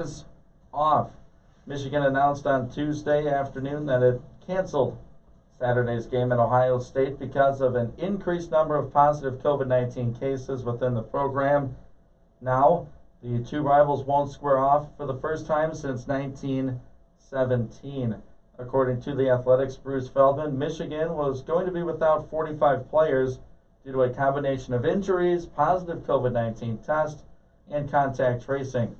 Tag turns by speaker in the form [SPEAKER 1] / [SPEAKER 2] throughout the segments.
[SPEAKER 1] is off. Michigan announced on Tuesday afternoon that it canceled Saturday's game at Ohio State because of an increased number of positive COVID-19 cases within the program. Now, the two rivals won't square off for the first time since 1917. According to the Athletics' Bruce Feldman, Michigan was going to be without 45 players due to a combination of injuries, positive COVID-19 tests, and contact tracing.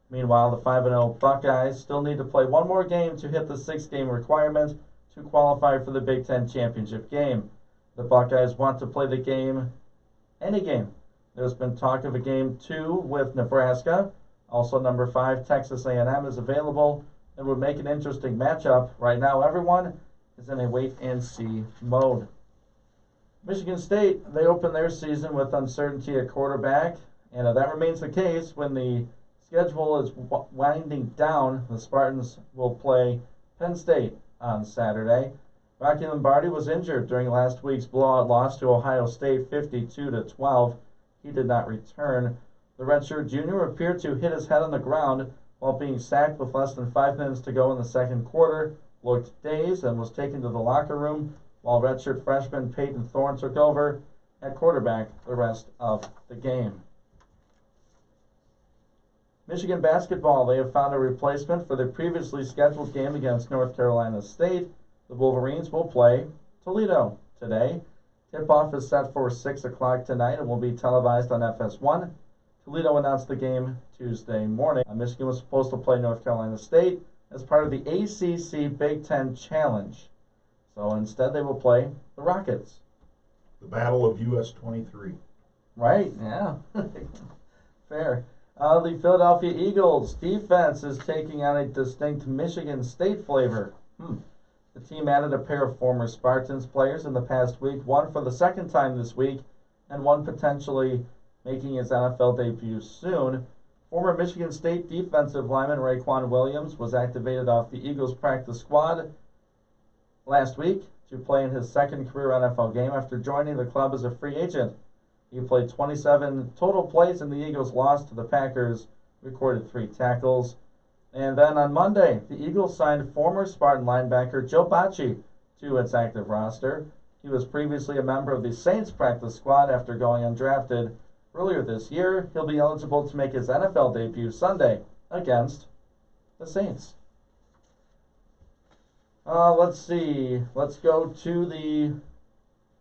[SPEAKER 1] Meanwhile, the 5-0 Buckeyes still need to play one more game to hit the 6-game requirement to qualify for the Big Ten championship game. The Buckeyes want to play the game, any game. There's been talk of a game 2 with Nebraska. Also, number 5, Texas A&M is available and would make an interesting matchup. Right now, everyone is in a wait-and-see mode. Michigan State, they open their season with uncertainty at quarterback, and if that remains the case when the schedule is winding down, the Spartans will play Penn State on Saturday. Rocky Lombardi was injured during last week's blowout loss to Ohio State 52-12. He did not return. The redshirt junior appeared to hit his head on the ground while being sacked with less than 5 minutes to go in the second quarter, looked dazed, and was taken to the locker room while redshirt freshman Peyton Thorne took over at quarterback the rest of the game. Michigan basketball, they have found a replacement for their previously scheduled game against North Carolina State. The Wolverines will play Toledo today. Tip-off is set for 6 o'clock tonight and will be televised on FS1. Toledo announced the game Tuesday morning. Michigan was supposed to play North Carolina State as part of the ACC Big Ten Challenge. So instead they will play the Rockets.
[SPEAKER 2] The Battle of US 23.
[SPEAKER 1] Right, yeah. Fair. The Philadelphia Eagles defense is taking on a distinct Michigan State flavor. The team added a pair of former Spartans players in the past week, one for the second time this week, and one potentially making his NFL debut soon. Former Michigan State defensive lineman Raequan Williams was activated off the Eagles practice squad last week to play in his second career NFL game after joining the club as a free agent. He played 27 total plays in the Eagles' loss to the Packers, recorded 3 tackles. And then on Monday, the Eagles signed former Spartan linebacker Joe Bachie to its active roster. He was previously a member of the Saints practice squad after going undrafted earlier this year. He'll be eligible to make his NFL debut Sunday against the Saints. Let's see. Let's go to the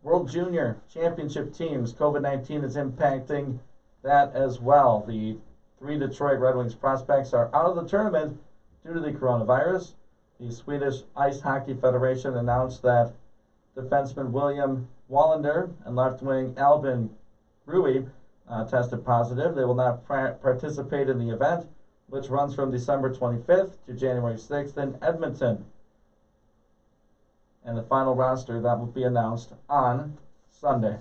[SPEAKER 1] World Junior Championship teams. COVID-19 is impacting that as well. The 3 Detroit Red Wings prospects are out of the tournament due to the coronavirus. The Swedish Ice Hockey Federation announced that defenseman William Wallander and left wing Albin Rui tested positive. They will not participate in the event, which runs from December 25th to January 6th in Edmonton. And the final roster that will be announced on Sunday.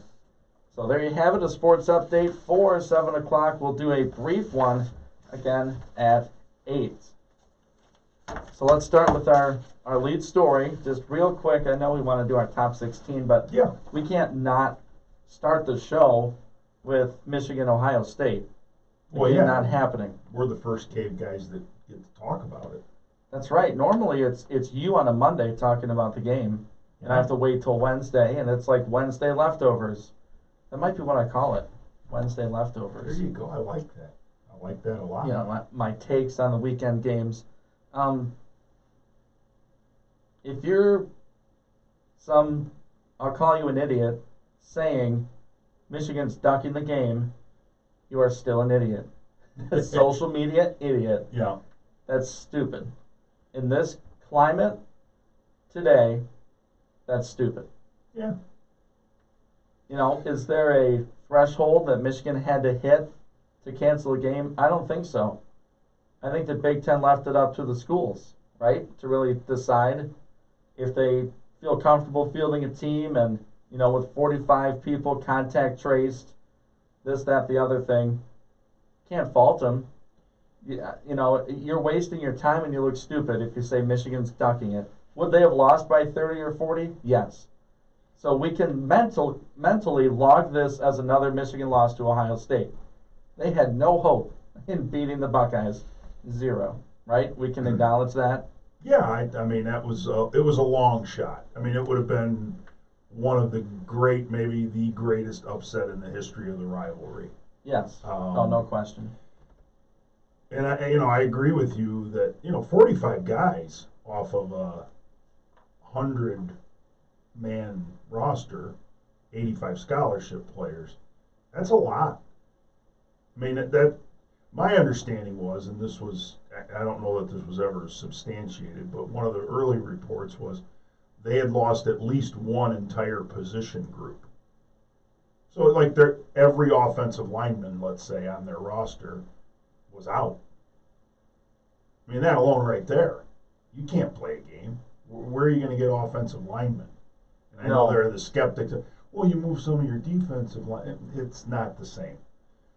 [SPEAKER 1] So there you have it, a sports update for 7 o'clock. We'll do a brief one again at 8. So let's start with our lead story. Just real quick, I know we want to do our top 16, but
[SPEAKER 2] Yeah.
[SPEAKER 1] we can't not start the show with Michigan-Ohio State.
[SPEAKER 2] Well, yeah.
[SPEAKER 1] Not happening.
[SPEAKER 2] We're the first cave guys that get to talk about it.
[SPEAKER 1] That's right. Normally it's you on a Monday talking about the game, and I have to wait till Wednesday, and it's like Wednesday leftovers. That might be what I call it, Wednesday leftovers.
[SPEAKER 2] There you go. I like that. I like that a lot.
[SPEAKER 1] You know, my takes on the weekend games. If you're I'll call you an idiot, saying Michigan's ducking the game, you are still an idiot. A social media idiot.
[SPEAKER 2] Yeah.
[SPEAKER 1] That's stupid. In this climate today, that's stupid.
[SPEAKER 2] Yeah.
[SPEAKER 1] You know, is there a threshold that Michigan had to hit to cancel a game? I don't think so. I think the Big Ten left it up to the schools, right, to really decide if they feel comfortable fielding a team and, you know, with 45 people contact traced, this, that, the other thing. Can't fault them. You know, you're wasting your time and you look stupid if you say Michigan's ducking it. Would they have lost by 30 or 40? Yes. So we can mentally log this as another Michigan loss to Ohio State. They had no hope in beating the Buckeyes. 0, right? We can acknowledge that.
[SPEAKER 2] Yeah, I mean that was it was a long shot. I mean it would have been one of the great, maybe the greatest upset in the history of the rivalry.
[SPEAKER 1] Yes. Oh, no question.
[SPEAKER 2] And I agree with you that 45 guys off of a 100-man roster, 85 scholarship players. That's a lot. I mean that my understanding was, and this was, I don't know that this was ever substantiated, but one of the early reports was they had lost at least one entire position group. So like every offensive lineman, let's say, on their roster was out. I mean, that alone right there, you can't play a game. Where are you going to get offensive linemen? And I know there are the skeptics. Well, you move some of your defensive line. It's not the same.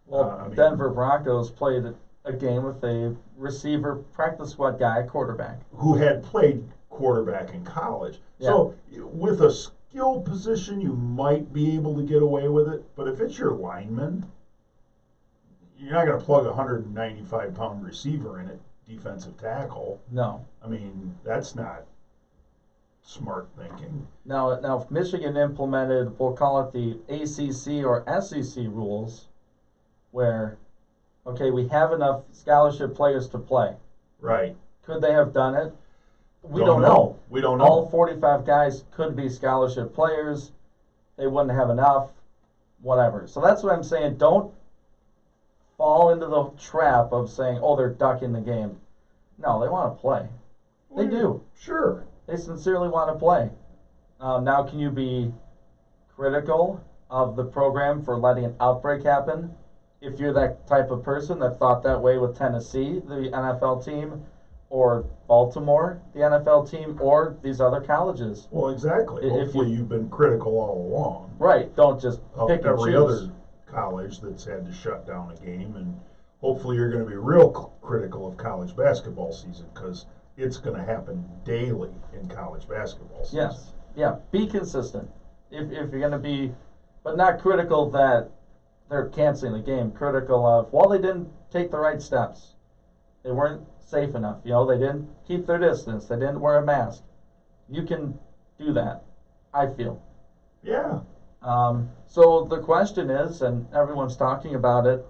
[SPEAKER 1] Well, Denver Broncos played a game with a receiver, practice squad guy, quarterback.
[SPEAKER 2] Who had played quarterback in college.
[SPEAKER 1] Yeah.
[SPEAKER 2] So with a skill position, you might be able to get away with it. But if it's your lineman, you're not going to plug a 195-pound receiver in it, defensive tackle.
[SPEAKER 1] No.
[SPEAKER 2] I mean, that's not smart thinking.
[SPEAKER 1] Now, if Michigan implemented, we'll call it the ACC or SEC rules, where, okay, we have enough scholarship players to play.
[SPEAKER 2] Right.
[SPEAKER 1] Could they have done it? We
[SPEAKER 2] Don't
[SPEAKER 1] don't know.
[SPEAKER 2] We don't know.
[SPEAKER 1] All 45 guys could be scholarship players. They wouldn't have enough, whatever. So that's what I'm saying. Don't fall into the trap of saying, oh, they're ducking the game. No, they want to play. They do.
[SPEAKER 2] Sure.
[SPEAKER 1] They sincerely want to play. Now, can you be critical of the program for letting an outbreak happen? If you're that type of person that thought that way with Tennessee, the NFL team, or Baltimore, the NFL team, or these other colleges.
[SPEAKER 2] Well, exactly.
[SPEAKER 1] If
[SPEAKER 2] Hopefully you've been critical all along.
[SPEAKER 1] Right. Don't just
[SPEAKER 2] Of
[SPEAKER 1] pick and
[SPEAKER 2] every
[SPEAKER 1] choose.
[SPEAKER 2] other college that's had to shut down a game, and hopefully you're going to be real critical of college basketball season, because it's going to happen daily in college basketball season.
[SPEAKER 1] Yes. Yeah. Be consistent. If you're going to be, but not critical that they're canceling the game. Critical of, well, they didn't take the right steps. They weren't safe enough. They didn't keep their distance. They didn't wear a mask. You can do that, I feel.
[SPEAKER 2] Yeah.
[SPEAKER 1] So the question is, and everyone's talking about it,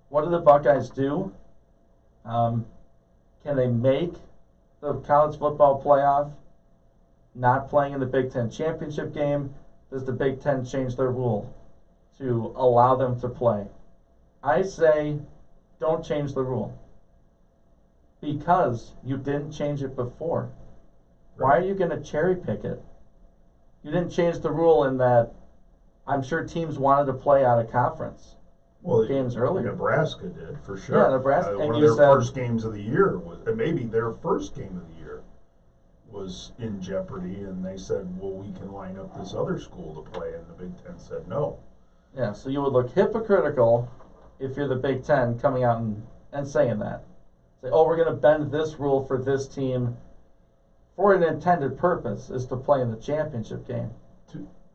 [SPEAKER 1] what do the Buckeyes do? Can they make the college football playoff not playing in the Big Ten championship game? Does the Big Ten change their rule to allow them to play? I say don't change the rule, because you didn't change it before. Why are you going to cherry pick it? You didn't change the rule in that I'm sure teams wanted to play out of conference games earlier.
[SPEAKER 2] Nebraska did, for sure.
[SPEAKER 1] Yeah, Nebraska.
[SPEAKER 2] One
[SPEAKER 1] and
[SPEAKER 2] of
[SPEAKER 1] you
[SPEAKER 2] their
[SPEAKER 1] said,
[SPEAKER 2] first games of the year was, and maybe their first game of the year was in jeopardy, and they said, well, we can line up this other school to play, and the Big Ten said no.
[SPEAKER 1] yeah, so you would look hypocritical if you're the Big Ten coming out and saying that. Say, oh, we're going to bend this rule for this team for an intended purpose, is to play in the championship game.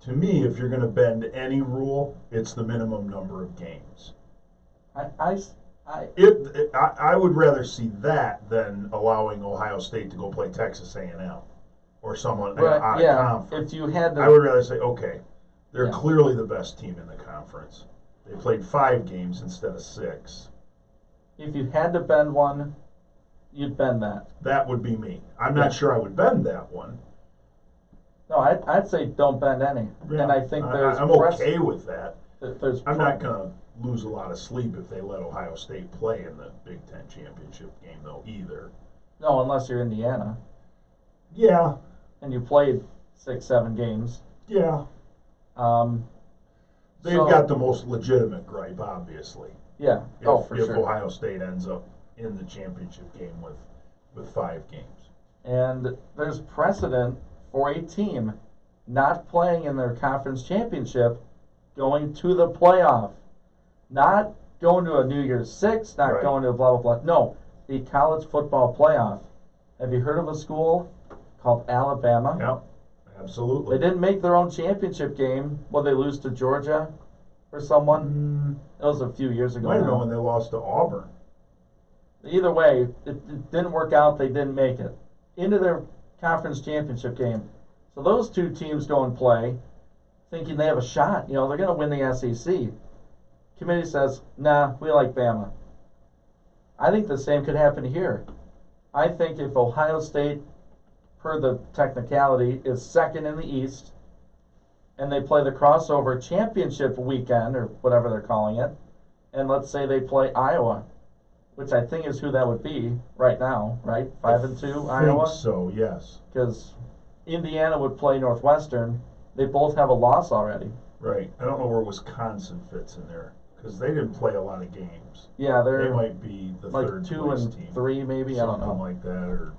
[SPEAKER 2] To me, if you're going to bend any rule, it's the minimum number of games.
[SPEAKER 1] I
[SPEAKER 2] would rather see that than allowing Ohio State to go play Texas A&M or someone out of conference.
[SPEAKER 1] If you had to,
[SPEAKER 2] I would rather say, okay, they're
[SPEAKER 1] Yeah.
[SPEAKER 2] clearly the best team in the conference. They played 5 games instead of 6.
[SPEAKER 1] if you had to bend one, you'd bend that.
[SPEAKER 2] That would be me. I'm not sure I would bend that one.
[SPEAKER 1] No, I'd say don't bend any.
[SPEAKER 2] Yeah,
[SPEAKER 1] And I think there's
[SPEAKER 2] I'm okay with that.
[SPEAKER 1] There's
[SPEAKER 2] I'm not going to lose a lot of sleep if they let Ohio State play in the Big Ten championship game, though, either.
[SPEAKER 1] No, unless you're Indiana
[SPEAKER 2] Yeah,
[SPEAKER 1] and you played 6-7 games.
[SPEAKER 2] yeah. They've
[SPEAKER 1] So-
[SPEAKER 2] got the most legitimate gripe, obviously.
[SPEAKER 1] Yeah. For
[SPEAKER 2] if
[SPEAKER 1] sure.
[SPEAKER 2] Ohio State ends up in the championship game with 5 games.
[SPEAKER 1] And there's precedent for a team not playing in their conference championship going to the playoff. Not going to a New Year's Six, not
[SPEAKER 2] Right.
[SPEAKER 1] going to a blah, blah, blah. No, the college football playoff. Have you heard of a school called Alabama?
[SPEAKER 2] Yep, absolutely.
[SPEAKER 1] They didn't make their own championship game. Well, they lose to Georgia or someone. That was a few years ago.
[SPEAKER 2] Might have been
[SPEAKER 1] now.
[SPEAKER 2] when they lost to Auburn.
[SPEAKER 1] Either way, it didn't work out. They didn't make it into their conference championship game. So those two teams go and play, thinking they have a shot. You know, they're going to win the SEC. Committee says, nah, we like Bama. I think the same could happen here. I think if Ohio State, per the technicality, is second in the East, and they play the crossover championship weekend, or whatever they're calling it, and let's say they play Iowa, which I think is who that would be right now, right? 5-2 Iowa?
[SPEAKER 2] I think so, yes.
[SPEAKER 1] Because Indiana would play Northwestern. They both have a loss already.
[SPEAKER 2] Right. I don't know where Wisconsin fits in there because they didn't play a lot of games.
[SPEAKER 1] Yeah,
[SPEAKER 2] They
[SPEAKER 1] they're
[SPEAKER 2] might be the
[SPEAKER 1] like
[SPEAKER 2] third
[SPEAKER 1] 2
[SPEAKER 2] place
[SPEAKER 1] and
[SPEAKER 2] team.
[SPEAKER 1] 3 maybe. I don't
[SPEAKER 2] Something
[SPEAKER 1] know.
[SPEAKER 2] like that, or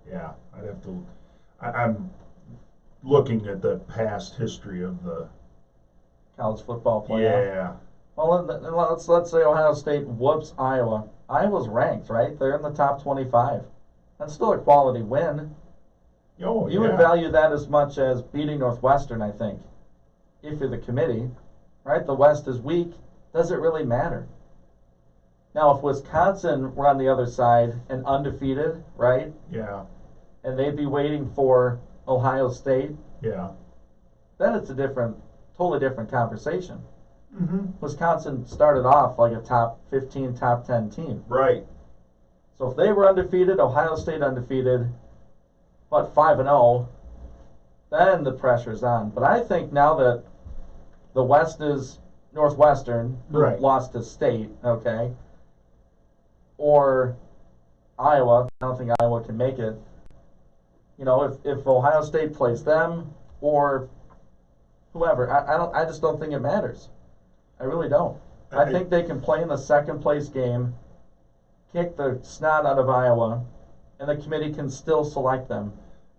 [SPEAKER 2] yeah, I'd have to. I'm looking at the past history of the.
[SPEAKER 1] College football playoff.
[SPEAKER 2] Yeah.
[SPEAKER 1] Well, let's say Ohio State whoops Iowa. Iowa's ranked, right? They're in the top 25. That's still a quality win.
[SPEAKER 2] Oh,
[SPEAKER 1] You
[SPEAKER 2] yeah.
[SPEAKER 1] would value that as much as beating Northwestern, I think, if you're the committee, right? The West is weak. Does it really matter? Now, if Wisconsin were on the other side and undefeated, right,
[SPEAKER 2] Yeah.
[SPEAKER 1] and they'd be waiting for Ohio State,
[SPEAKER 2] Yeah.
[SPEAKER 1] then it's a totally different conversation.
[SPEAKER 2] Mm-hmm.
[SPEAKER 1] Wisconsin started off like a top 15, top 10 team.
[SPEAKER 2] Right.
[SPEAKER 1] So if they were undefeated, Ohio State undefeated, but 5-0, then the pressure's on. But I think now that the West is Northwestern, who
[SPEAKER 2] Right.
[SPEAKER 1] lost to State, okay, or Iowa, I don't think Iowa can make it. You know, if Ohio State plays them or whoever, I just don't think it matters. I really don't. I think they can play in the second place game, kick the snot out of Iowa, and the committee can still select them.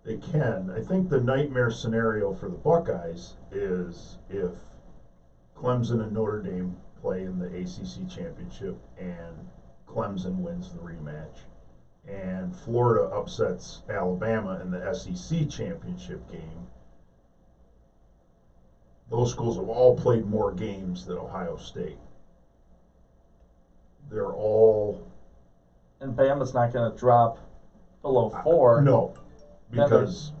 [SPEAKER 2] They can. I think the nightmare scenario for the Buckeyes is if Clemson and Notre Dame play in the ACC championship and Clemson wins the rematch, and Florida upsets Alabama in the SEC championship game. Those schools have all played more games than Ohio State. They're all
[SPEAKER 1] And Bama's not going to drop below 4.
[SPEAKER 2] no,
[SPEAKER 1] Then
[SPEAKER 2] because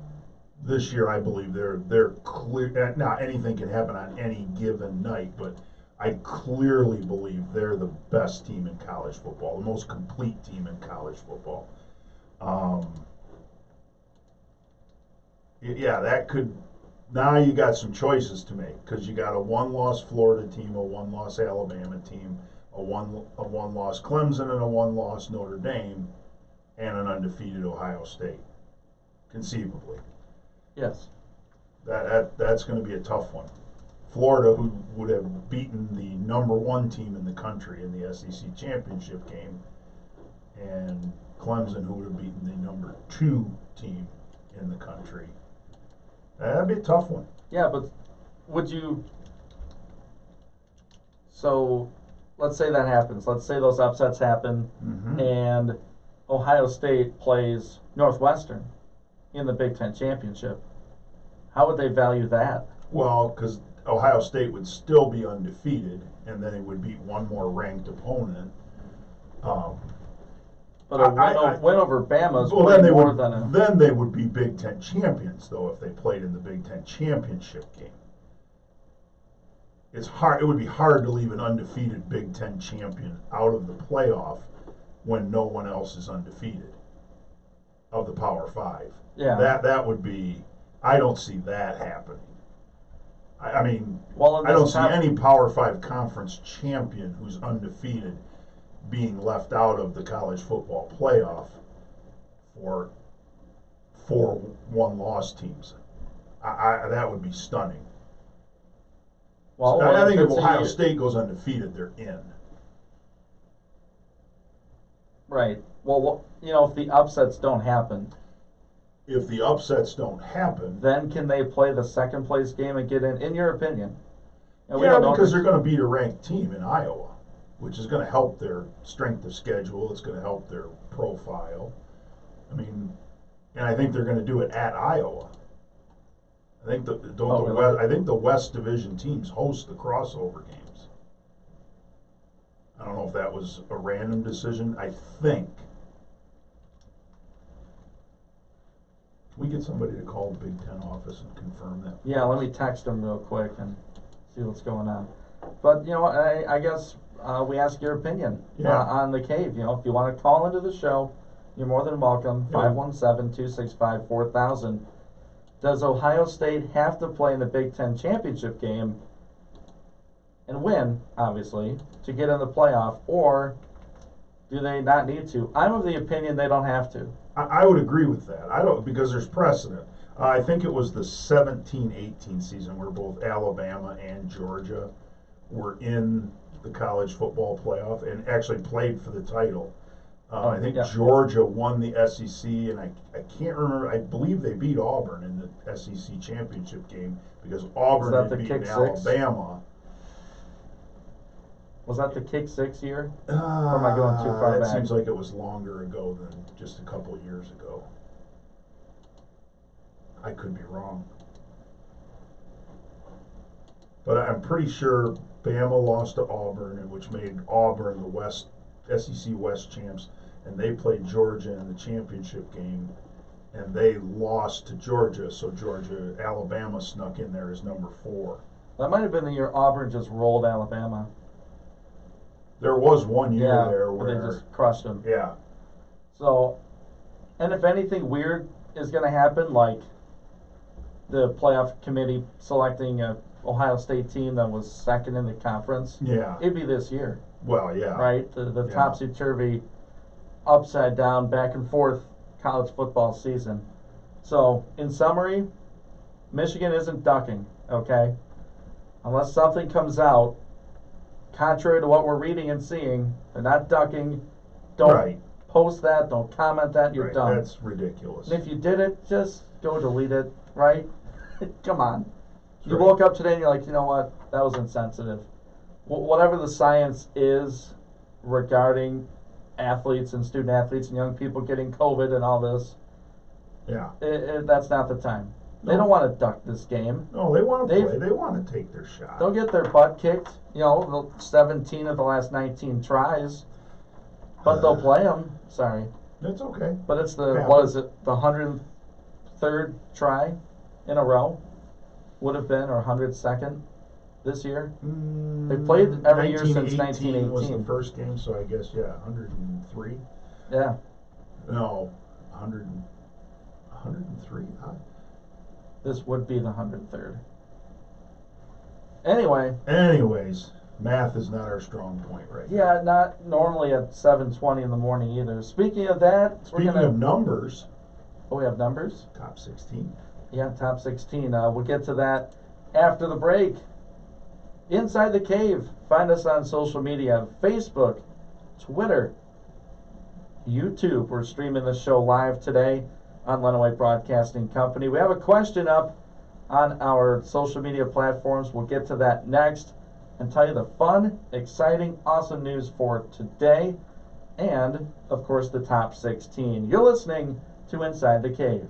[SPEAKER 2] this year I believe they're clear. Now anything can happen on any given night, but I clearly believe they're the best team in college football, the most complete team in college football. Yeah, that could. Now you got some choices to make because you got a one-loss Florida team, a one-loss Alabama team, a one-loss Clemson, and a one-loss Notre Dame, and an undefeated Ohio State, conceivably.
[SPEAKER 1] Yes.
[SPEAKER 2] That's going to be a tough one. Florida, who would have beaten the number one team in the country in the SEC championship game, and Clemson, who would have beaten the number 2 team in the country. That'd be a tough one.
[SPEAKER 1] Yeah, but would you. So let's say that happens. Let's say those upsets happen,
[SPEAKER 2] Mm-hmm.
[SPEAKER 1] and Ohio State plays Northwestern in the Big Ten championship. How would they value that?
[SPEAKER 2] Well, because Ohio State would still be undefeated, and then they would beat one more ranked opponent.
[SPEAKER 1] But a win over Bama is
[SPEAKER 2] Well,
[SPEAKER 1] way
[SPEAKER 2] then they
[SPEAKER 1] more
[SPEAKER 2] would
[SPEAKER 1] than a.
[SPEAKER 2] then they would be Big Ten champions, though, if they played in the Big Ten championship game. It's hard. It would be hard to leave an undefeated Big Ten champion out of the playoff when no one else is undefeated of the Power Five.
[SPEAKER 1] Yeah.
[SPEAKER 2] That would be. I don't see that happening. I mean,
[SPEAKER 1] Well, in
[SPEAKER 2] I don't
[SPEAKER 1] this
[SPEAKER 2] see any Power Five conference champion who's undefeated being left out of the college football playoff for 4 one-loss teams. That would be stunning.
[SPEAKER 1] Well,
[SPEAKER 2] I think if
[SPEAKER 1] it's a
[SPEAKER 2] Ohio
[SPEAKER 1] year-
[SPEAKER 2] State goes undefeated, they're in.
[SPEAKER 1] Right. Well, you know, if the upsets don't happen,
[SPEAKER 2] If the upsets don't happen,
[SPEAKER 1] then can they play the second place game and get in your opinion? And we don't know
[SPEAKER 2] because
[SPEAKER 1] if-
[SPEAKER 2] they're going to beat a ranked team in Iowa, which is going to help their strength of schedule. It's going to help their profile. I mean, and I think they're going to do it at Iowa. I think
[SPEAKER 1] Really?
[SPEAKER 2] I think the West Division teams host the crossover games. I don't know if that was a random decision. I think. Can we get somebody to call the Big Ten office and confirm that?
[SPEAKER 1] Yeah, let me text them real quick and see what's going on. But you know, I guess we ask your opinion
[SPEAKER 2] Yeah.
[SPEAKER 1] on the cave. You know, if you want to call into the show, you're more than welcome.
[SPEAKER 2] Yeah.
[SPEAKER 1] 517-265-4000. Does Ohio State have to play in the Big Ten championship game and win, obviously, to get in the playoff, or do they not need to? I'm of the opinion they don't have to.
[SPEAKER 2] I would agree with that. I don't, because there's precedent. I think it was the 17-18 season where both Alabama and Georgia were in the college football playoff and actually played for the title. I think
[SPEAKER 1] yeah.
[SPEAKER 2] Georgia won the SEC, and I can't remember. I believe they beat Auburn in the SEC championship game because Auburn
[SPEAKER 1] that
[SPEAKER 2] had
[SPEAKER 1] the
[SPEAKER 2] beaten
[SPEAKER 1] kick six?
[SPEAKER 2] Alabama.
[SPEAKER 1] Was that the kick 6 year? Or am I going too far
[SPEAKER 2] That
[SPEAKER 1] back?
[SPEAKER 2] seems like it was longer ago than just a couple of years ago. I could be wrong. But I'm pretty sure Bama lost to Auburn, which made Auburn the SEC West champs, and they played Georgia in the championship game, and they lost to Georgia, so Alabama snuck in there as number 4.
[SPEAKER 1] That might have been the year Auburn just rolled Alabama.
[SPEAKER 2] There was one year there
[SPEAKER 1] where
[SPEAKER 2] where
[SPEAKER 1] they just crushed them.
[SPEAKER 2] Yeah.
[SPEAKER 1] So, and if anything weird is going to happen, like the playoff committee selecting a Ohio State team that was second in the conference,
[SPEAKER 2] Yeah.
[SPEAKER 1] it'd be this year,
[SPEAKER 2] Well, yeah.
[SPEAKER 1] right? The
[SPEAKER 2] Yeah.
[SPEAKER 1] topsy-turvy, upside down, back and forth college football season. So, in summary, Michigan isn't ducking, okay? Unless something comes out contrary to what we're reading and seeing, they're not ducking. Don't
[SPEAKER 2] Right.
[SPEAKER 1] post that. Don't comment that. You're
[SPEAKER 2] Right.
[SPEAKER 1] done.
[SPEAKER 2] That's ridiculous.
[SPEAKER 1] And if you did it, just go delete it, right? Come on. You
[SPEAKER 2] Right.
[SPEAKER 1] woke up today and you're like, you know what? That was insensitive. Whatever the science is regarding athletes and student athletes and young people getting COVID and all this,
[SPEAKER 2] Yeah.
[SPEAKER 1] that's not the time. They
[SPEAKER 2] No.
[SPEAKER 1] don't want to duck this game.
[SPEAKER 2] No, they want to
[SPEAKER 1] They've-
[SPEAKER 2] play. They want to take their shot.
[SPEAKER 1] They'll get their butt kicked, you know, the 17 of the last 19 tries, but they'll play them. Sorry.
[SPEAKER 2] That's okay.
[SPEAKER 1] But it's the,
[SPEAKER 2] Yeah.
[SPEAKER 1] what is it, the 103rd try in a row would have been, or 102nd this year. They played every year since
[SPEAKER 2] 1918 was the
[SPEAKER 1] 1918.
[SPEAKER 2] first game, so I guess, yeah, 103?
[SPEAKER 1] Yeah.
[SPEAKER 2] No, 103?
[SPEAKER 1] This would be the 103rd. Anyway,
[SPEAKER 2] Anyways, math is not our strong point right now.
[SPEAKER 1] yeah, not normally at 7:20 in the morning either. Speaking of that,
[SPEAKER 2] Speaking
[SPEAKER 1] we're gonna,
[SPEAKER 2] of numbers,
[SPEAKER 1] we have numbers?
[SPEAKER 2] top 16.
[SPEAKER 1] Yeah, top 16. We'll get to that after the break. Inside the Cave. Find us on social media, Facebook, Twitter, YouTube. We're streaming the show live today on Lenawee Broadcasting Company. We have a question up on our social media platforms. We'll get to that next and tell you the fun, exciting, awesome news for today and, of course, the top 16. You're listening to Inside the Cave.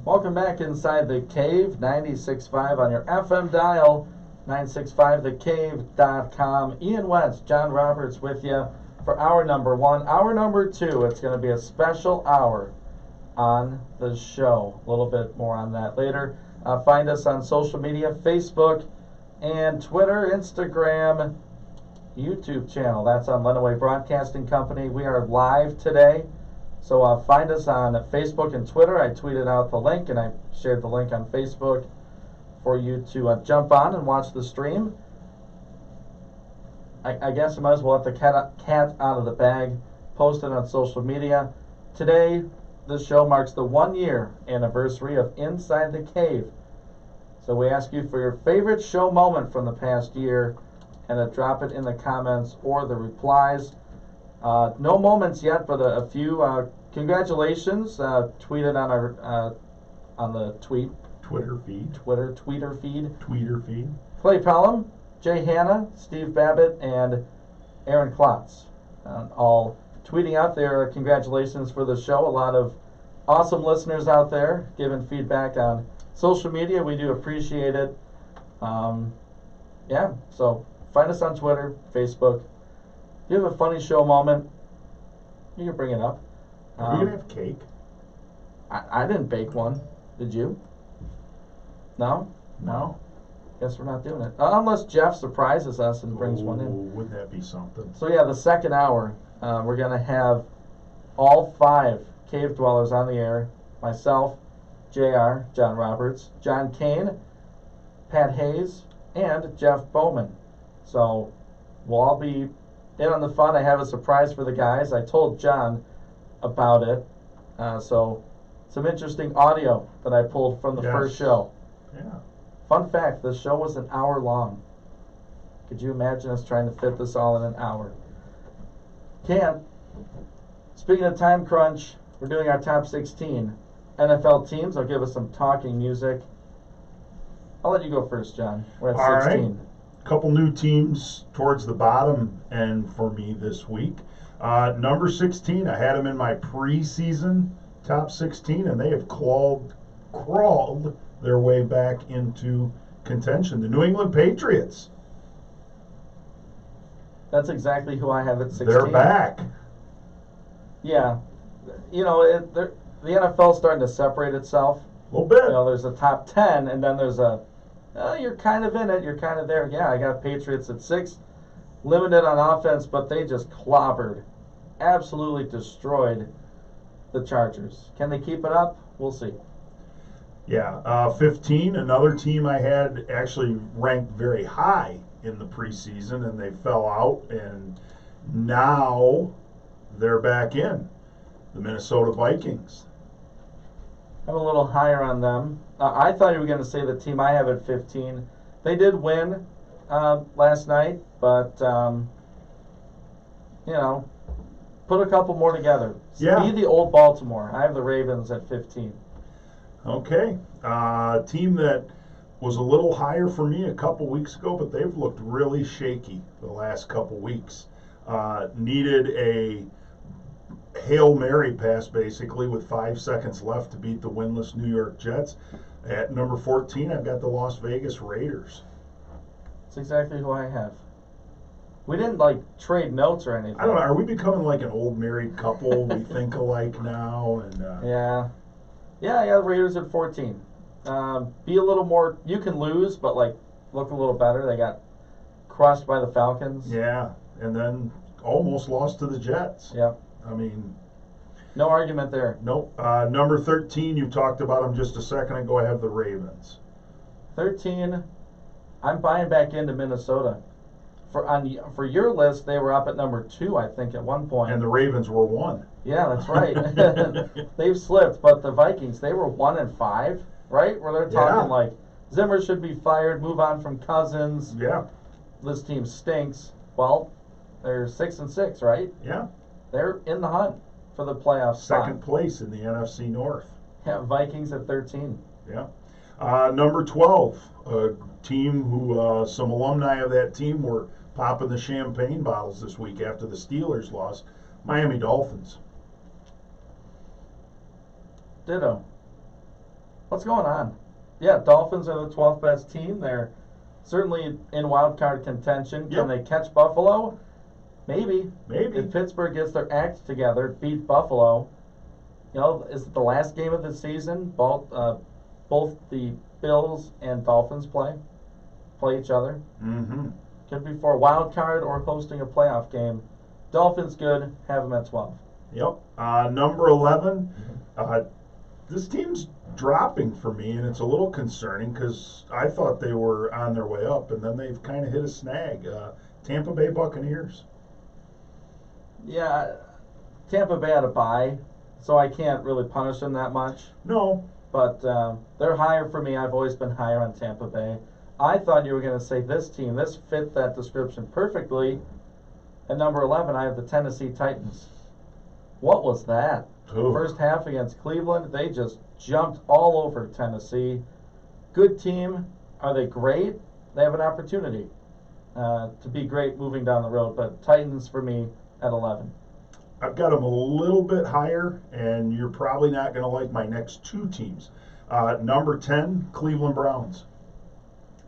[SPEAKER 1] Welcome back inside the cave, 96.5 on your FM dial, 965thecave.com. Ian Wentz, John Roberts with you for hour number one. Hour number two, it's going to be a special hour on the show. A little bit more on that later. Find us on social media, Facebook and Twitter, Instagram, YouTube channel. That's on Lenawee Broadcasting Company. We are live today. So find us on Facebook and Twitter. I tweeted out the link and I shared the link on Facebook for you to jump on and watch the stream. I guess I might as well let the cat out of the bag. Post it on social media. Today, this show marks the 1 year anniversary of Inside the Cave. So we ask you for your favorite show moment from the past year and drop it in the comments or the replies. No moments yet, but a few congratulations. Tweeted on our on the
[SPEAKER 2] Twitter feed.
[SPEAKER 1] Tweeter feed. Clay Pelham, Jay Hanna, Steve Babbitt, and Aaron Klotz, all tweeting out their congratulations for the show. A lot of awesome listeners out there giving feedback on social media. We do appreciate it. Yeah, so find us on Twitter, Facebook. If you have a funny show moment, you can bring it up.
[SPEAKER 2] Are we going to have cake?
[SPEAKER 1] I didn't bake one. Did you? No? Guess we're not doing it. Unless Jeff surprises us and brings one in.
[SPEAKER 2] Wouldn't that be something?
[SPEAKER 1] So yeah, the second hour, we're going to have all 5 cave dwellers on the air. Myself, JR, John Roberts, John Kane, Pat Hayes, and Jeff Bowman. So we'll all be in on the fun. I have a surprise for the guys. I told John about it. So some interesting audio that I pulled from the first show.
[SPEAKER 2] Yeah.
[SPEAKER 1] Fun fact, this show was an hour long. Could you imagine us trying to fit this all in an hour? Can't. Speaking of time crunch, we're doing our top 16 NFL teams. I'll give us some talking music. I'll let you go first, John. We're at
[SPEAKER 2] all
[SPEAKER 1] 16.
[SPEAKER 2] Right. Couple new teams towards the bottom end for me this week. Number 16, I had them in my preseason top 16, and they have crawled their way back into contention. The New England Patriots.
[SPEAKER 1] That's exactly who I have at 16.
[SPEAKER 2] They're back.
[SPEAKER 1] Yeah. You know, the NFL's starting to separate itself.
[SPEAKER 2] A little bit.
[SPEAKER 1] You know, there's a top 10, and then there's you're kind of in it, you're kind of there. Yeah, I got Patriots at 6. Limited on offense, but they just clobbered, absolutely destroyed the Chargers. Can they keep it up? We'll see.
[SPEAKER 2] Yeah, 15, another team I had actually ranked very high in the preseason, and they fell out, and now they're back in. The Minnesota Vikings.
[SPEAKER 1] I'm a little higher on them. I thought you were going to say the team I have at 15. They did win last night, but, you know, put a couple more together.
[SPEAKER 2] Yeah.
[SPEAKER 1] Be the old Baltimore. I have the Ravens at 15.
[SPEAKER 2] Okay. Team that was a little higher for me a couple weeks ago, but they've looked really shaky the last couple weeks. Needed a Hail Mary pass, basically, with 5 seconds left to beat the winless New York Jets. At number 14, I've got the Las Vegas Raiders.
[SPEAKER 1] That's exactly who I have. We didn't, trade notes or anything.
[SPEAKER 2] I don't know. Are we becoming like an old married couple? We think alike now? And
[SPEAKER 1] Yeah, the Raiders at 14. Be a little more, you can lose, but, look a little better. They got crushed by the Falcons.
[SPEAKER 2] Yeah, and then almost lost to the Jets.
[SPEAKER 1] Yeah.
[SPEAKER 2] I mean,
[SPEAKER 1] no argument there.
[SPEAKER 2] Nope. Number 13, you talked about them just a second ago. I have the Ravens.
[SPEAKER 1] 13, I'm buying back into Minnesota. For your list, they were up at number 2, I think, at one point.
[SPEAKER 2] And the Ravens were 1.
[SPEAKER 1] Yeah, that's right. They've slipped, but the Vikings, they were 1-5, right? Where they're talking Zimmer should be fired, move on from Cousins.
[SPEAKER 2] Yeah.
[SPEAKER 1] This team stinks. Well, they're 6-6, right?
[SPEAKER 2] Yeah.
[SPEAKER 1] They're in the hunt for the playoff spot.
[SPEAKER 2] Second place in the NFC North.
[SPEAKER 1] Yeah, Vikings at 13.
[SPEAKER 2] Yeah. Number 12, a team who some alumni of that team were popping the champagne bottles this week after the Steelers lost. Miami Dolphins.
[SPEAKER 1] Ditto. What's going on? Yeah, Dolphins are the 12th best team. They're certainly in wild card contention. Can
[SPEAKER 2] Yep.
[SPEAKER 1] they catch Buffalo? Maybe.
[SPEAKER 2] Maybe.
[SPEAKER 1] If Pittsburgh gets their act together, beats Buffalo, is it the last game of the season? Both the Bills and Dolphins play each other.
[SPEAKER 2] Mm-hmm.
[SPEAKER 1] Could be for a wild card or hosting a playoff game. Dolphins good. Have them at 12.
[SPEAKER 2] Yep. Number 11. This team's dropping for me, and it's a little concerning because I thought they were on their way up, and then they've kind of hit a snag. Tampa Bay Buccaneers.
[SPEAKER 1] Yeah, Tampa Bay had a bye, so I can't really punish them that much.
[SPEAKER 2] No.
[SPEAKER 1] But they're higher for me. I've always been higher on Tampa Bay. I thought you were going to say this team. This fit that description perfectly. At number 11, I have the Tennessee Titans. What was that?
[SPEAKER 2] Ooh.
[SPEAKER 1] First half against Cleveland, they just jumped all over Tennessee. Good team. Are they great? They have an opportunity to be great moving down the road. But Titans for me at 11.
[SPEAKER 2] I've got them a little bit higher, and you're probably not going to like my next two teams. Number 10, Cleveland Browns.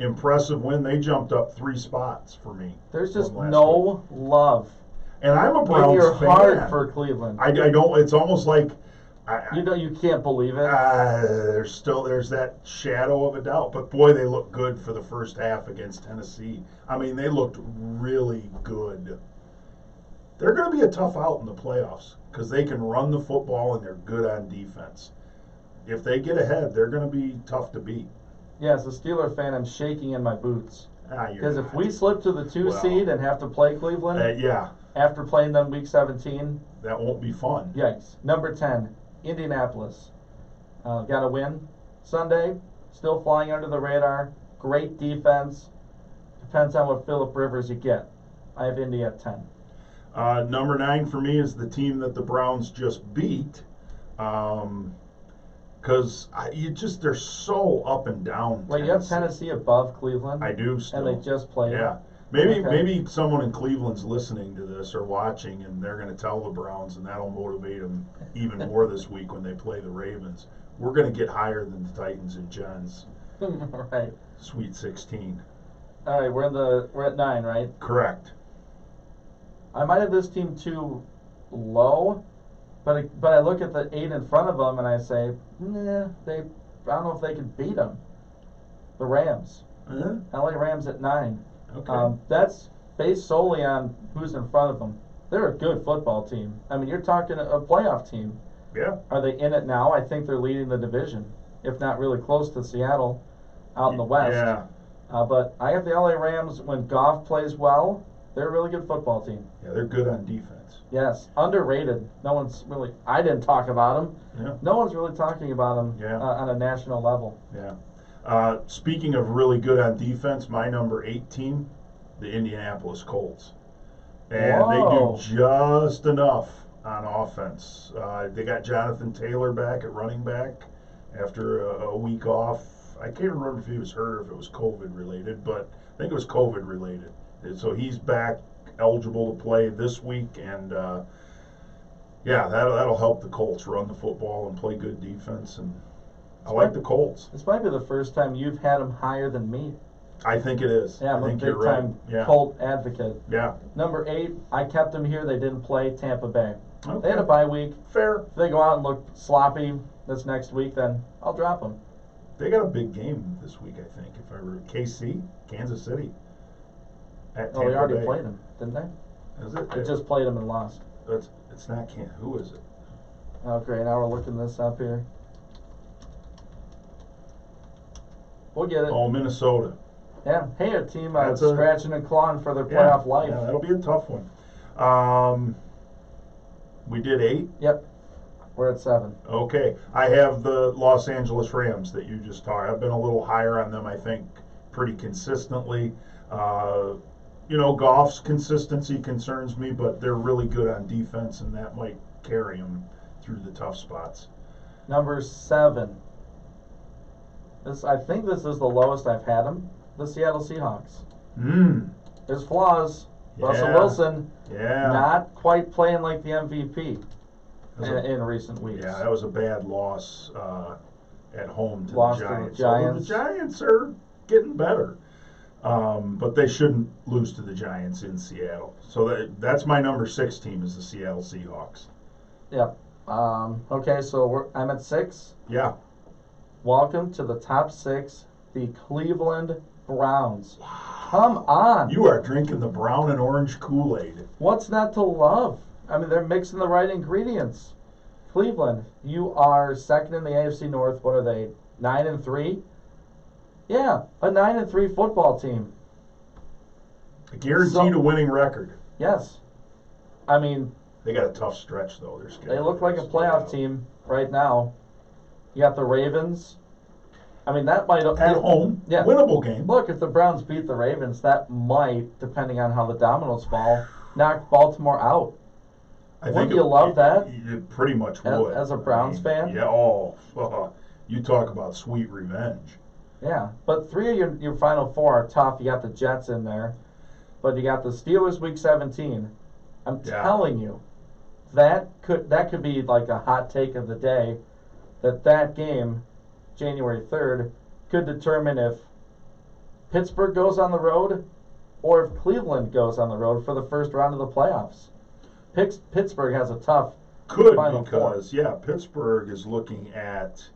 [SPEAKER 2] Impressive win. They jumped up 3 spots for me.
[SPEAKER 1] There's just
[SPEAKER 2] from last
[SPEAKER 1] no
[SPEAKER 2] week.
[SPEAKER 1] love
[SPEAKER 2] And I'm a
[SPEAKER 1] in
[SPEAKER 2] Browns
[SPEAKER 1] your
[SPEAKER 2] fan.
[SPEAKER 1] heart for Cleveland.
[SPEAKER 2] I don't. It's almost like
[SPEAKER 1] You can't believe it.
[SPEAKER 2] there's that shadow of a doubt. But boy, they look good for the first half against Tennessee. I mean, they looked really good. They're going to be a tough out in the playoffs because they can run the football and they're good on defense. If they get ahead, they're going to be tough to beat.
[SPEAKER 1] Yeah, as a Steeler fan, I'm shaking in my boots.
[SPEAKER 2] You're
[SPEAKER 1] Because if
[SPEAKER 2] not.
[SPEAKER 1] we slip to the 2
[SPEAKER 2] Well,
[SPEAKER 1] seed and have to play Cleveland
[SPEAKER 2] yeah,
[SPEAKER 1] after playing them week 17,
[SPEAKER 2] that won't be fun.
[SPEAKER 1] yikes. Number 10, Indianapolis. Got a win Sunday. Still flying under the radar. Great defense. Depends on what Phillip Rivers you get. I have Indy at 10.
[SPEAKER 2] Number 9 for me is the team that the Browns just beat. Because they're so up and down.
[SPEAKER 1] Wait, you have Tennessee above Cleveland?
[SPEAKER 2] I do still.
[SPEAKER 1] And they just played?
[SPEAKER 2] Yeah. Maybe
[SPEAKER 1] Okay.
[SPEAKER 2] maybe someone in Cleveland's listening to this or watching, and they're going to tell the Browns, and that'll motivate them even more this week when they play the Ravens. We're going to get higher than the Titans and John's
[SPEAKER 1] Right.
[SPEAKER 2] Sweet 16.
[SPEAKER 1] All right, we're at 9, right?
[SPEAKER 2] Correct.
[SPEAKER 1] I might have this team too low, but I look at the 8 in front of them and I say, I don't know if they can beat them. The Rams,
[SPEAKER 2] Huh?
[SPEAKER 1] LA Rams at 9.
[SPEAKER 2] Okay.
[SPEAKER 1] That's based solely on who's in front of them. They're a good football team. I mean, you're talking a playoff team.
[SPEAKER 2] Yeah.
[SPEAKER 1] Are they in it now? I think they're leading the division, if not really close to Seattle, out in the West.
[SPEAKER 2] Yeah.
[SPEAKER 1] But I have the LA Rams when Goff plays well. They're a really good football team.
[SPEAKER 2] Yeah, they're good on defense.
[SPEAKER 1] Yes, underrated. No one's really. I didn't talk about them.
[SPEAKER 2] Yeah.
[SPEAKER 1] No one's really talking about them
[SPEAKER 2] Yeah.
[SPEAKER 1] on a national level.
[SPEAKER 2] Yeah. Speaking of really good on defense, my number 8 team, the Indianapolis Colts. And
[SPEAKER 1] Whoa.
[SPEAKER 2] they do just enough on offense. They got Jonathan Taylor back at running back after a week off. I can't remember if he was hurt or if it was COVID related, but I think it was COVID related. And so he's back eligible to play this week, and that'll help the Colts run the football and play good defense. And I like the Colts.
[SPEAKER 1] This might be the first time you've had them higher than me.
[SPEAKER 2] I think it is.
[SPEAKER 1] Yeah, I'm
[SPEAKER 2] I
[SPEAKER 1] a
[SPEAKER 2] think
[SPEAKER 1] big
[SPEAKER 2] you're right.
[SPEAKER 1] time
[SPEAKER 2] Yeah.
[SPEAKER 1] Colt advocate.
[SPEAKER 2] Yeah.
[SPEAKER 1] Number 8, I kept them here. They didn't play Tampa Bay.
[SPEAKER 2] Okay.
[SPEAKER 1] They had a bye week.
[SPEAKER 2] Fair.
[SPEAKER 1] If they go out and look sloppy this next week, then I'll drop them.
[SPEAKER 2] They got a big game this week, I think. If I were KC, Kansas City. At
[SPEAKER 1] Oh, they
[SPEAKER 2] Tampa
[SPEAKER 1] already
[SPEAKER 2] Bay.
[SPEAKER 1] played them, didn't they?
[SPEAKER 2] Is it?
[SPEAKER 1] They just played them and lost.
[SPEAKER 2] It's not Kansas. Who is it?
[SPEAKER 1] Oh, great. Now we're looking this up here. We'll get it.
[SPEAKER 2] Oh, Minnesota.
[SPEAKER 1] Yeah. Hey, a team
[SPEAKER 2] That's a-
[SPEAKER 1] scratching and clawing for their playoff life.
[SPEAKER 2] Yeah, that'll be a tough one. We did 8.
[SPEAKER 1] Yep. We're at 7.
[SPEAKER 2] Okay. I have the Los Angeles Rams that you just talked. I've been a little higher on them, I think, pretty consistently. Goff's consistency concerns me, but they're really good on defense, and that might carry them through the tough spots.
[SPEAKER 1] Number 7. I think this is the lowest I've had them. The Seattle Seahawks. There's flaws. Russell
[SPEAKER 2] Yeah.
[SPEAKER 1] Wilson
[SPEAKER 2] Yeah.
[SPEAKER 1] not quite playing like the MVP
[SPEAKER 2] That's a-
[SPEAKER 1] in recent weeks.
[SPEAKER 2] Yeah, that was a bad loss at home to
[SPEAKER 1] Lost
[SPEAKER 2] the
[SPEAKER 1] to the
[SPEAKER 2] Giants.
[SPEAKER 1] Giants.
[SPEAKER 2] Although the Giants are getting better. But they shouldn't lose to the Giants in Seattle. So that's my number 6 team is the Seattle Seahawks.
[SPEAKER 1] Yep. Okay, so I'm at 6.
[SPEAKER 2] Yeah.
[SPEAKER 1] Welcome to the top 6, the Cleveland Browns. Come on.
[SPEAKER 2] You are drinking the brown and orange Kool-Aid.
[SPEAKER 1] What's not to love? I mean, they're mixing the right ingredients. Cleveland, you are second in the AFC North. What are they? 9-3? Yeah, a 9-3 football team.
[SPEAKER 2] Guaranteed a winning record.
[SPEAKER 1] Yes. I mean,
[SPEAKER 2] they got a tough stretch though.
[SPEAKER 1] They look like a playoff team right now. You got the Ravens. I mean, that might
[SPEAKER 2] at home, winnable game.
[SPEAKER 1] Look, if the Browns beat the Ravens, that might, depending on how the dominoes fall, knock Baltimore out. Wouldn't you love that?
[SPEAKER 2] It pretty much would.
[SPEAKER 1] As a Browns fan?
[SPEAKER 2] Yeah. You talk about sweet revenge.
[SPEAKER 1] Yeah, but 3 of your final 4 are tough. You got the Jets in there, but you got the Steelers Week 17. I'm telling you, that could be like a hot take of the day. That game, January 3rd, could determine if Pittsburgh goes on the road or if Cleveland goes on the road for the first round of the playoffs. Pittsburgh has a tough final
[SPEAKER 2] because
[SPEAKER 1] four.
[SPEAKER 2] Pittsburgh is looking at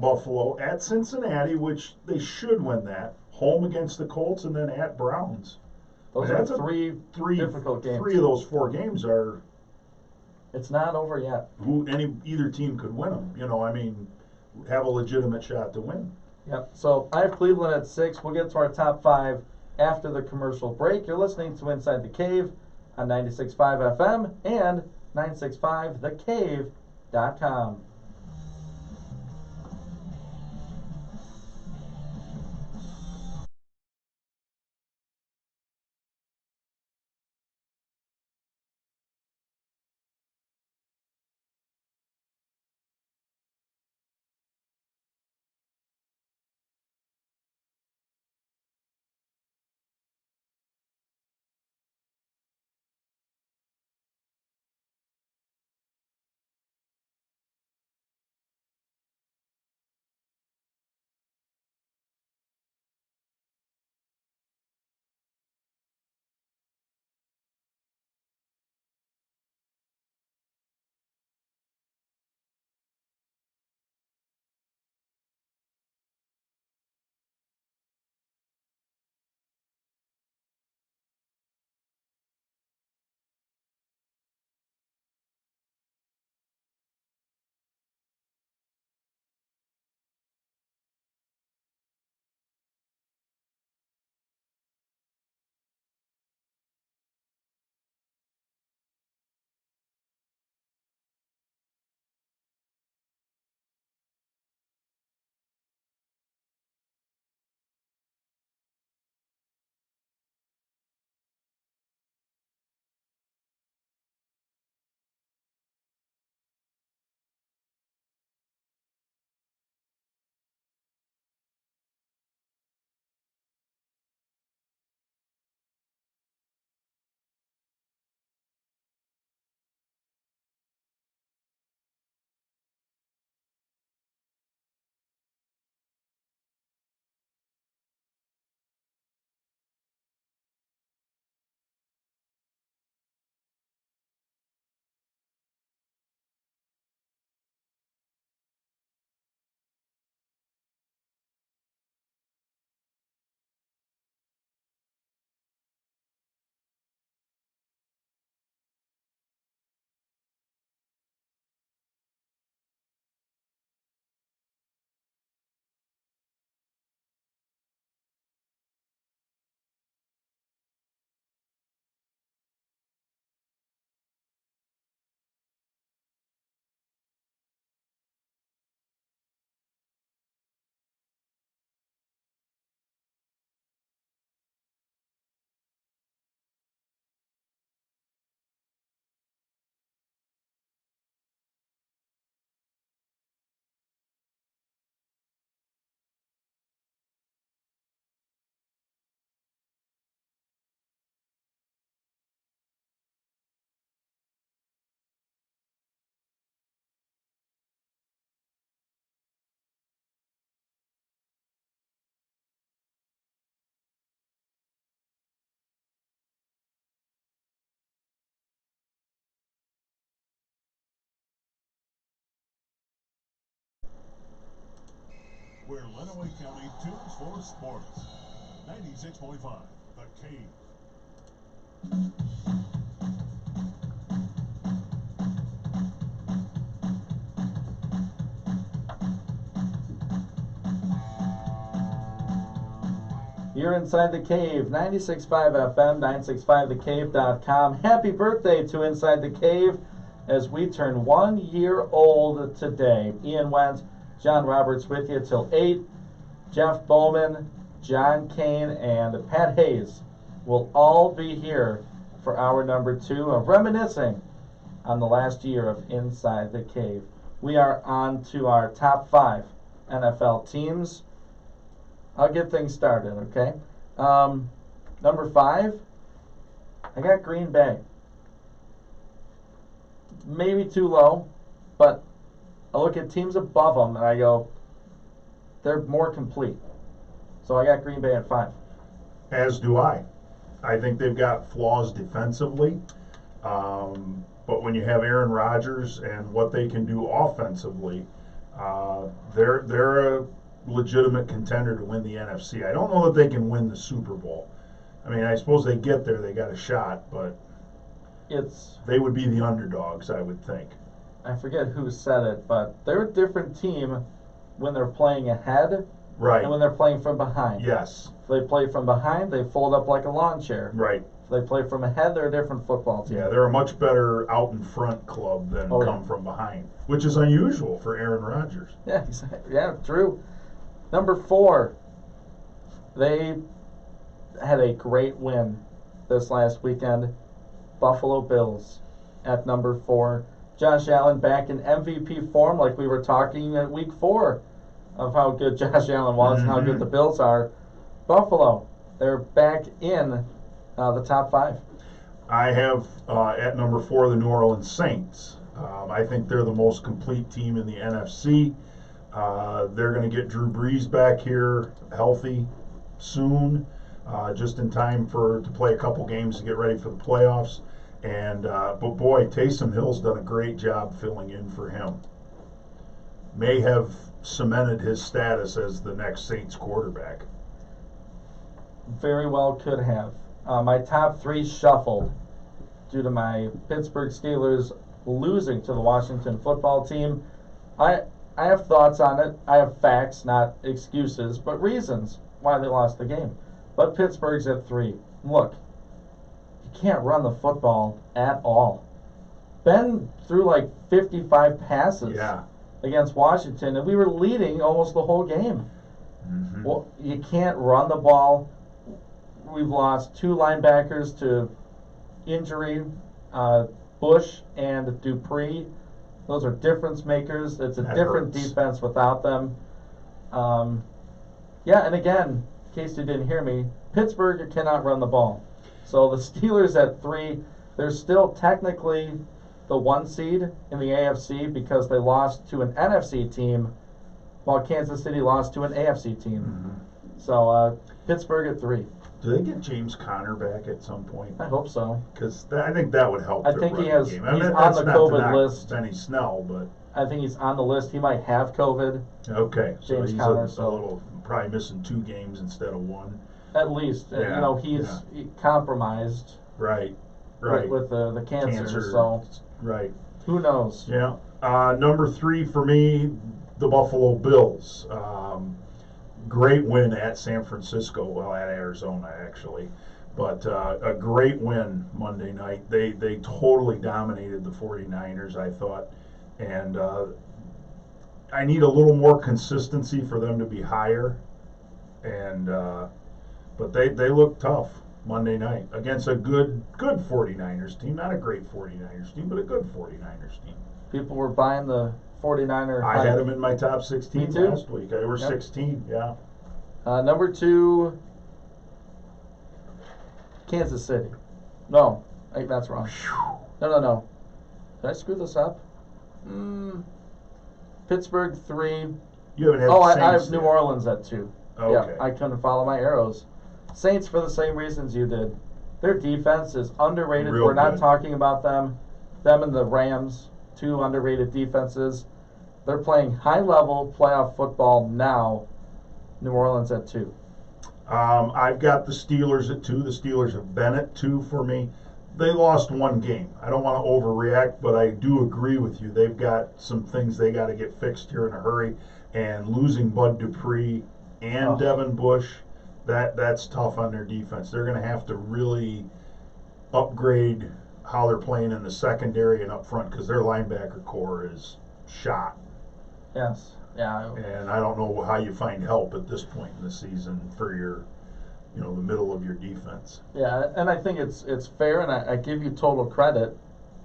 [SPEAKER 2] Buffalo, at Cincinnati, which they should win that, home against the Colts, and then at Browns.
[SPEAKER 1] Those are three difficult games.
[SPEAKER 2] 3 of those 4 games are.
[SPEAKER 1] It's not over yet.
[SPEAKER 2] Either team could win them. Have a legitimate shot to win.
[SPEAKER 1] Yep. So I have Cleveland at 6. We'll get to our top 5 after the commercial break. You're listening to Inside the Cave on 96.5 FM and 965thecave.com.
[SPEAKER 3] where Lenawee County tunes for sports. 96.5, The Cave.
[SPEAKER 1] You're inside the Cave, 96.5 FM, 965thecave.com. Happy birthday to Inside the Cave as we turn 1 year old today. Ian Wentz, John Roberts with you till 8. Jeff Bowman, John Kane, and Pat Hayes will all be here for hour number 2 of reminiscing on the last year of Inside the Cave. We are on to our top 5 NFL teams. I'll get things started, okay? Number 5, I got Green Bay. Maybe too low, but I look at teams above them and I go, they're more complete. So I got Green Bay at 5.
[SPEAKER 2] As do I. I think they've got flaws defensively, but when you have Aaron Rodgers and what they can do offensively, they're a legitimate contender to win the NFC. I don't know that they can win the Super Bowl. I mean, I suppose they get there, they got a shot, but they would be the underdogs, I would think.
[SPEAKER 1] I forget who said it, but they're a different team when they're playing ahead and when they're playing from behind.
[SPEAKER 2] Yes.
[SPEAKER 1] If they play from behind, they fold up like a lawn chair.
[SPEAKER 2] Right.
[SPEAKER 1] If they play from ahead, they're a different football team.
[SPEAKER 2] Yeah, they're a much better out in front club than come from behind, which is unusual for Aaron Rodgers.
[SPEAKER 1] Yeah, yeah, true. Number 4, they had a great win this last weekend. Buffalo Bills at number 4. Josh Allen back in MVP form, like we were talking at week 4 of how good Josh Allen was and how good the Bills are. Buffalo, they're back in the top 5.
[SPEAKER 2] I have at number 4 the New Orleans Saints. I think they're the most complete team in the NFC. They're going to get Drew Brees back here healthy soon, just in time to play a couple games to get ready for the playoffs. And but boy, Taysom Hill's done a great job filling in for him. May have cemented his status as the next Saints quarterback.
[SPEAKER 1] Very well could have. My top 3 shuffled due to my Pittsburgh Steelers losing to the Washington football team. I have thoughts on it. I have facts, not excuses, but reasons why they lost the game. But Pittsburgh's at 3. Look, you can't run the football at all. Ben threw like 55 passes against Washington, and we were leading almost the whole game. Mm-hmm. Well, you can't run the ball. We've lost 2 linebackers to injury, Bush and Dupree. Those are difference makers. It's a different defense without them. And again, in case you didn't hear me, Pittsburgh cannot run the ball. So the Steelers at 3, they're still technically the 1 seed in the AFC because they lost to an NFC team while Kansas City lost to an AFC team. Mm-hmm. So Pittsburgh at 3.
[SPEAKER 2] Do they get James Conner back at some point?
[SPEAKER 1] I hope so.
[SPEAKER 2] Because I think that would help.
[SPEAKER 1] I think he has.
[SPEAKER 2] He's
[SPEAKER 1] on the COVID list.
[SPEAKER 2] Benny Snell, but
[SPEAKER 1] I think he's on the list. He might have COVID.
[SPEAKER 2] Okay, so
[SPEAKER 1] James
[SPEAKER 2] he's
[SPEAKER 1] Conner,
[SPEAKER 2] a little probably missing 2 games instead of 1.
[SPEAKER 1] At least, he's compromised.
[SPEAKER 2] Right.
[SPEAKER 1] With the cancer. So
[SPEAKER 2] right.
[SPEAKER 1] Who knows?
[SPEAKER 2] Yeah. Number 3 for me, the Buffalo Bills. Great win at San Francisco, at Arizona actually, but a great win Monday night. They totally dominated the 49ers, I thought, and I need a little more consistency for them to be higher, and but they look tough Monday night against a good 49ers team, not a great 49ers team, but a good 49ers team.
[SPEAKER 1] People were buying the 49er.
[SPEAKER 2] I had them in my top 16
[SPEAKER 1] too.
[SPEAKER 2] last week. They were 16, yeah.
[SPEAKER 1] Number 2, Kansas City. No, that's wrong. No. Did I screw this up? Pittsburgh 3.
[SPEAKER 2] You haven't had
[SPEAKER 1] I have New Orleans at 2.
[SPEAKER 2] Okay.
[SPEAKER 1] Yeah, I couldn't follow my arrows. Saints for the same reasons you did. Their defense is underrated. We're not talking about them. Them and the Rams, 2 underrated defenses. They're playing high-level playoff football now New Orleans at 2.
[SPEAKER 2] I've got the Steelers at 2. The Steelers have been at 2 for me. They lost one game. I don't want to overreact, but I do agree with you. They've got some things they got to get fixed here in a hurry. And losing Bud Dupree and Devin Bush, that's tough on their defense. They're going to have to really upgrade how they're playing in the secondary and up front because their linebacker core is shot.
[SPEAKER 1] Yes. Yeah.
[SPEAKER 2] And I don't know how you find help at this point in the season for your, the middle of your defense.
[SPEAKER 1] Yeah, and I think it's fair, and I give you total credit.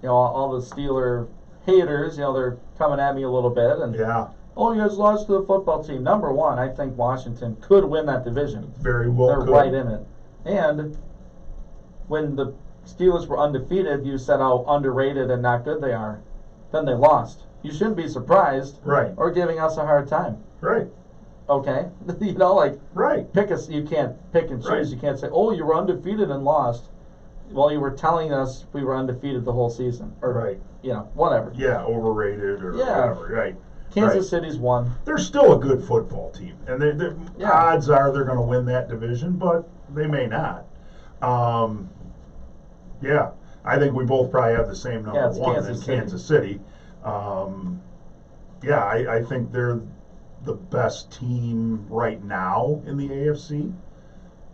[SPEAKER 1] All the Steeler haters, they're coming at me a little bit, and
[SPEAKER 2] yeah.
[SPEAKER 1] Oh, you guys lost to the football team. Number one, I think Washington could win that division.
[SPEAKER 2] Very well.
[SPEAKER 1] They're right in it. And when the Steelers were undefeated, you said how underrated and not good they are. Then they lost. You shouldn't be surprised.
[SPEAKER 2] Right.
[SPEAKER 1] Or giving us a hard time.
[SPEAKER 2] Right.
[SPEAKER 1] Okay.
[SPEAKER 2] Right.
[SPEAKER 1] You can't pick and choose.
[SPEAKER 2] Right.
[SPEAKER 1] You can't say, oh, you were undefeated and lost. Well, you were telling us we were undefeated the whole season. Or,
[SPEAKER 2] right.
[SPEAKER 1] Whatever.
[SPEAKER 2] Yeah, overrated or whatever. Right.
[SPEAKER 1] Kansas City's won.
[SPEAKER 2] They're still a good football team. And odds are they're going to win that division, but they may not. Yeah. I think we both probably have the same number one in Kansas City. I think they're the best team right now in the AFC.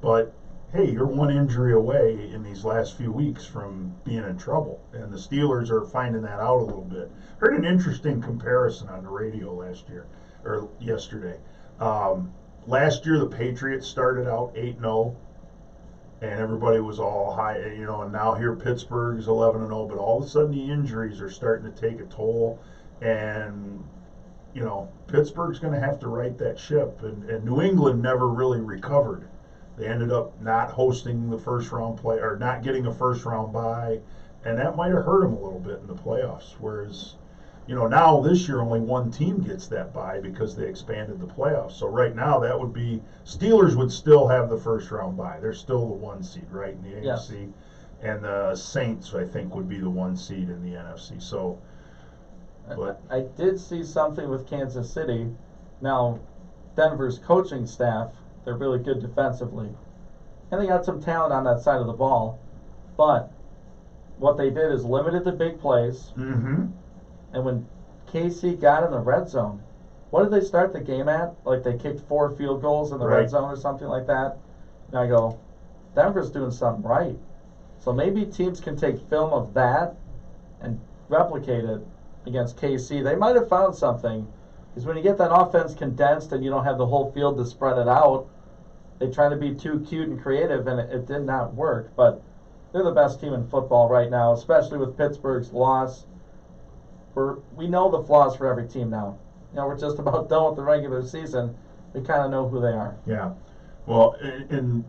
[SPEAKER 2] But, hey, you're one injury away in these last few weeks from being in trouble. And the Steelers are finding that out a little bit. Heard an interesting comparison on the radio yesterday. Last year, the Patriots started out 8-0. And everybody was all high, and now here Pittsburgh's 11-0, but all of a sudden the injuries are starting to take a toll, and Pittsburgh's going to have to right that ship, and New England never really recovered. They ended up not hosting the first round play or not getting a first round bye, and that might have hurt them a little bit in the playoffs. Whereas, now this year only one team gets that bye because they expanded the playoffs. So right now that would be Steelers would still have the first round bye. They're still the 1 seed, right, in the AFC.
[SPEAKER 1] Yes.
[SPEAKER 2] And the Saints, I think, would be the 1 seed in the NFC. So, but
[SPEAKER 1] I did see something with Kansas City. Now, Denver's coaching staff, they're really good defensively. And they got some talent on that side of the ball. But what they did is limited the big plays.
[SPEAKER 2] Mm-hmm.
[SPEAKER 1] And when KC got in the red zone, what did they start the game at? Like they kicked 4 field goals in the red zone or something like that? And I go, Denver's doing something right. So maybe teams can take film of that and replicate it against KC. They might have found something. Because when you get that offense condensed and you don't have the whole field to spread it out, they try to be too cute and creative, and it did not work. But they're the best team in football right now, especially with Pittsburgh's loss. We know the flaws for every team now. We're just about done with the regular season. We kind of know who they are.
[SPEAKER 2] Yeah. Well, and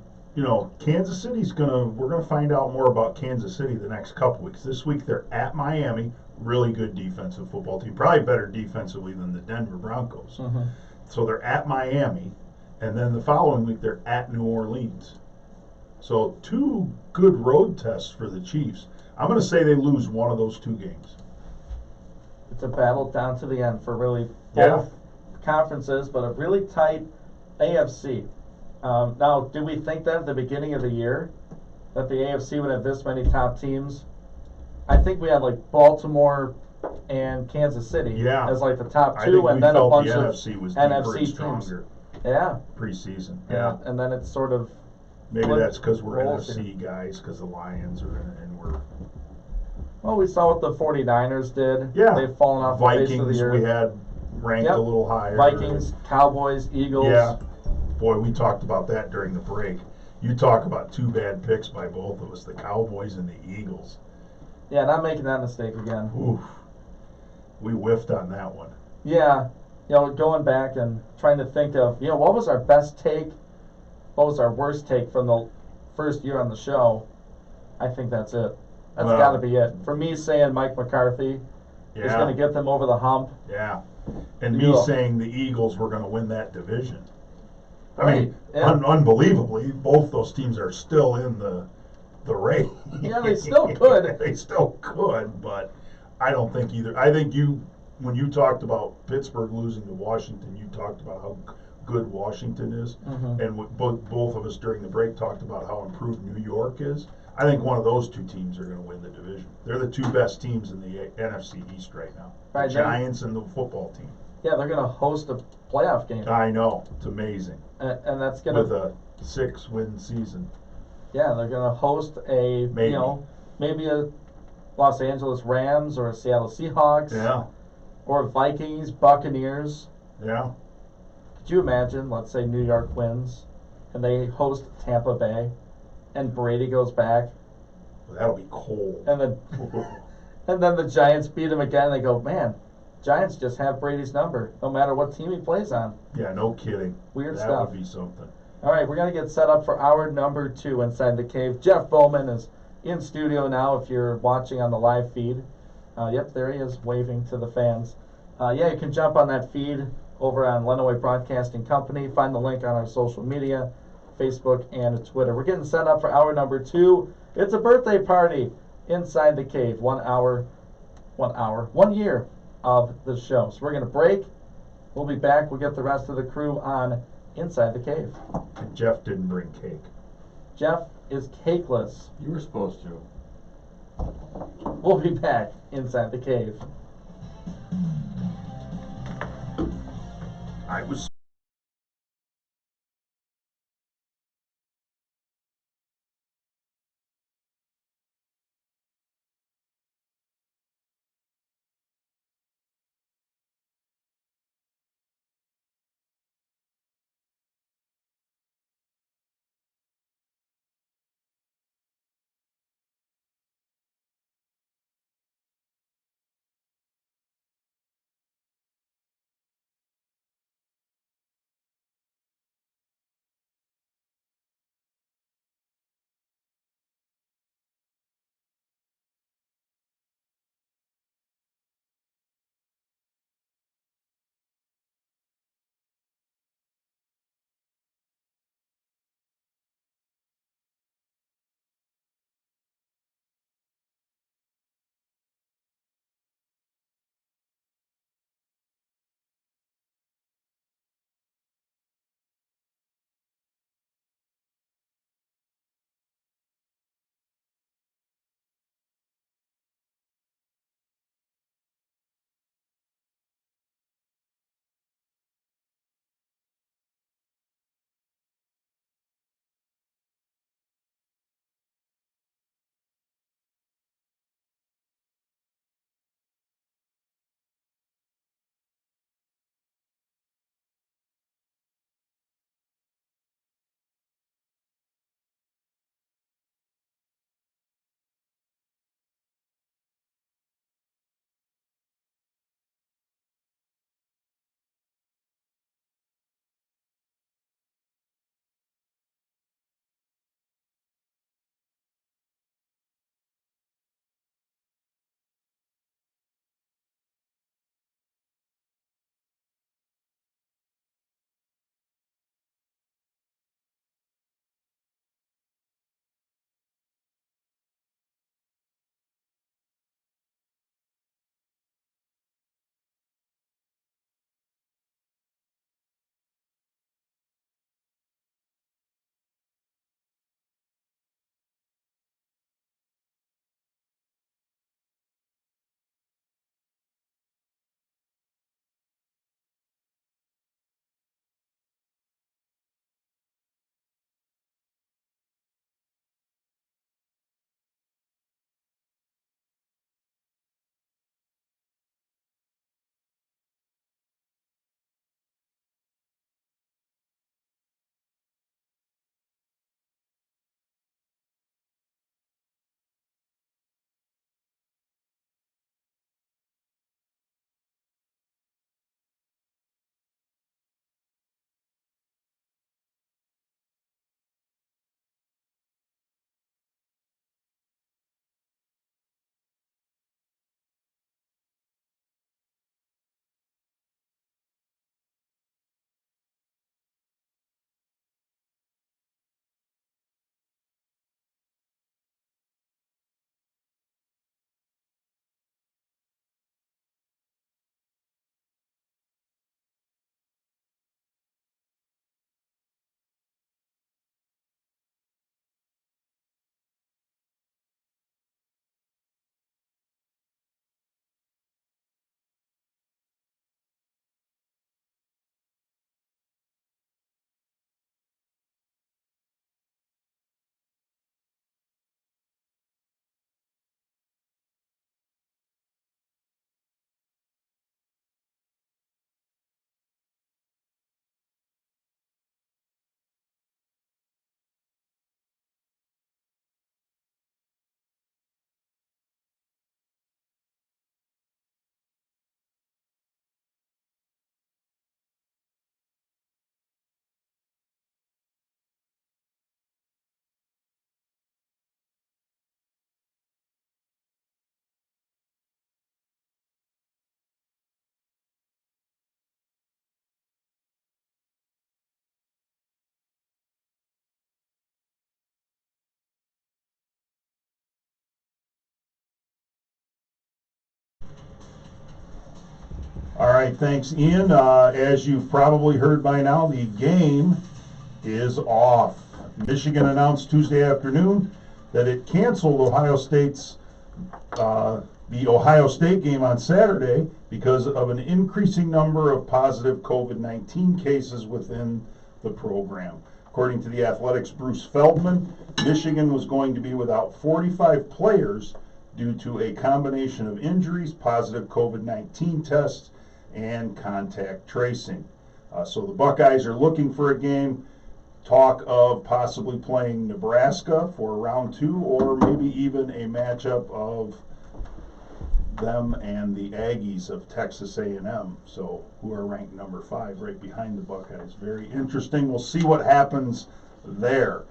[SPEAKER 2] Kansas City's we're gonna find out more about Kansas City the next couple weeks. This week they're at Miami, really good defensive football team, probably better defensively than the Denver Broncos.
[SPEAKER 1] Mm-hmm.
[SPEAKER 2] So they're at Miami, and then the following week they're at New Orleans. So 2 good road tests for the Chiefs. I'm gonna say they lose one of those 2 games.
[SPEAKER 1] It's a battle down to the end for really both conferences, but a really tight AFC. Now, did we think that at the beginning of the year that the AFC would have this many top teams? I think we had like Baltimore and Kansas City as like the top 2, and then a bunch of
[SPEAKER 2] NFC was
[SPEAKER 1] NFC teams.
[SPEAKER 2] Stronger.
[SPEAKER 1] Yeah.
[SPEAKER 2] Preseason.
[SPEAKER 1] Yeah. And then it's sort of
[SPEAKER 2] maybe that's because we're NFC guys, because the Lions are in, and we're.
[SPEAKER 1] Well, we saw what the 49ers did.
[SPEAKER 2] Yeah.
[SPEAKER 1] They've fallen off the face of the earth.
[SPEAKER 2] We had ranked a little higher.
[SPEAKER 1] Vikings, Cowboys, Eagles.
[SPEAKER 2] Yeah. Boy, we talked about that during the break. You talk about 2 bad picks by both of us, the Cowboys and the Eagles.
[SPEAKER 1] Yeah, not making that mistake again.
[SPEAKER 2] Oof. We whiffed on that one.
[SPEAKER 1] Yeah. Going back and trying to think of, what was our best take? What was our worst take from the first year on the show? I think that's it. That's got to be it. For me, saying Mike McCarthy is going to get them over the hump.
[SPEAKER 2] Yeah. And me saying the Eagles were going to win that division. I mean, unbelievably, both those teams are still in the race.
[SPEAKER 1] Yeah, they still could.
[SPEAKER 2] They still could, but I don't think either. I think when you talked about Pittsburgh losing to Washington, you talked about how good Washington is, and both of us during the break talked about how improved New York is. I think one of those two teams are going to win the division. They're the two best teams in the NFC East right now.
[SPEAKER 1] Right,
[SPEAKER 2] The Giants and the football team.
[SPEAKER 1] Yeah, they're going to host a playoff game.
[SPEAKER 2] I know, it's amazing.
[SPEAKER 1] And that's going
[SPEAKER 2] With
[SPEAKER 1] to,
[SPEAKER 2] a 6-win season.
[SPEAKER 1] yeah, they're going to host a,
[SPEAKER 2] Maybe.
[SPEAKER 1] you know, maybe a Los Angeles Rams or a Seattle Seahawks.
[SPEAKER 2] Yeah,
[SPEAKER 1] Or Vikings, Buccaneers.
[SPEAKER 2] yeah.
[SPEAKER 1] Could you imagine, let's say New York wins and they host Tampa Bay and Brady goes back
[SPEAKER 2] That'll be cold.
[SPEAKER 1] and then the Giants beat them again and they go, man, Giants just have Brady's number no matter what team he plays on.
[SPEAKER 2] Yeah, no kidding.
[SPEAKER 1] Weird
[SPEAKER 2] that
[SPEAKER 1] stuff.
[SPEAKER 2] Would be something.
[SPEAKER 1] All right, we're going to get set up for hour number 2 inside the cave. Jeff Bowman is in studio now if you're watching on the live feed. Yep, there he is waving to the fans. Yeah, you can jump on that feed over on Lenawee Broadcasting Company. Find the link on our social media, Facebook and Twitter. We're getting set up for hour number 2. It's a birthday party inside the cave. 1 year of the show. So we're going to break. We'll be back. We'll get the rest of the crew on Inside the Cave.
[SPEAKER 2] And Jeff didn't bring cake.
[SPEAKER 1] Jeff is cakeless.
[SPEAKER 4] You were supposed to.
[SPEAKER 1] We'll be back inside the cave.
[SPEAKER 2] I was All right, thanks, Ian. As you've probably heard by now, the game is off. Michigan announced Tuesday afternoon that it canceled the Ohio State game on Saturday because of an increasing number of positive COVID-19 cases within the program. According to the Athletics' Bruce Feldman, Michigan was going to be without 45 players due to a combination of injuries, positive COVID-19 tests, and contact tracing. So the Buckeyes are looking for a game. Talk of possibly playing Nebraska for round 2, or maybe even a matchup of them and the Aggies of Texas A&M, so who are ranked number 5 right behind the Buckeyes. Very interesting. We'll see what happens there.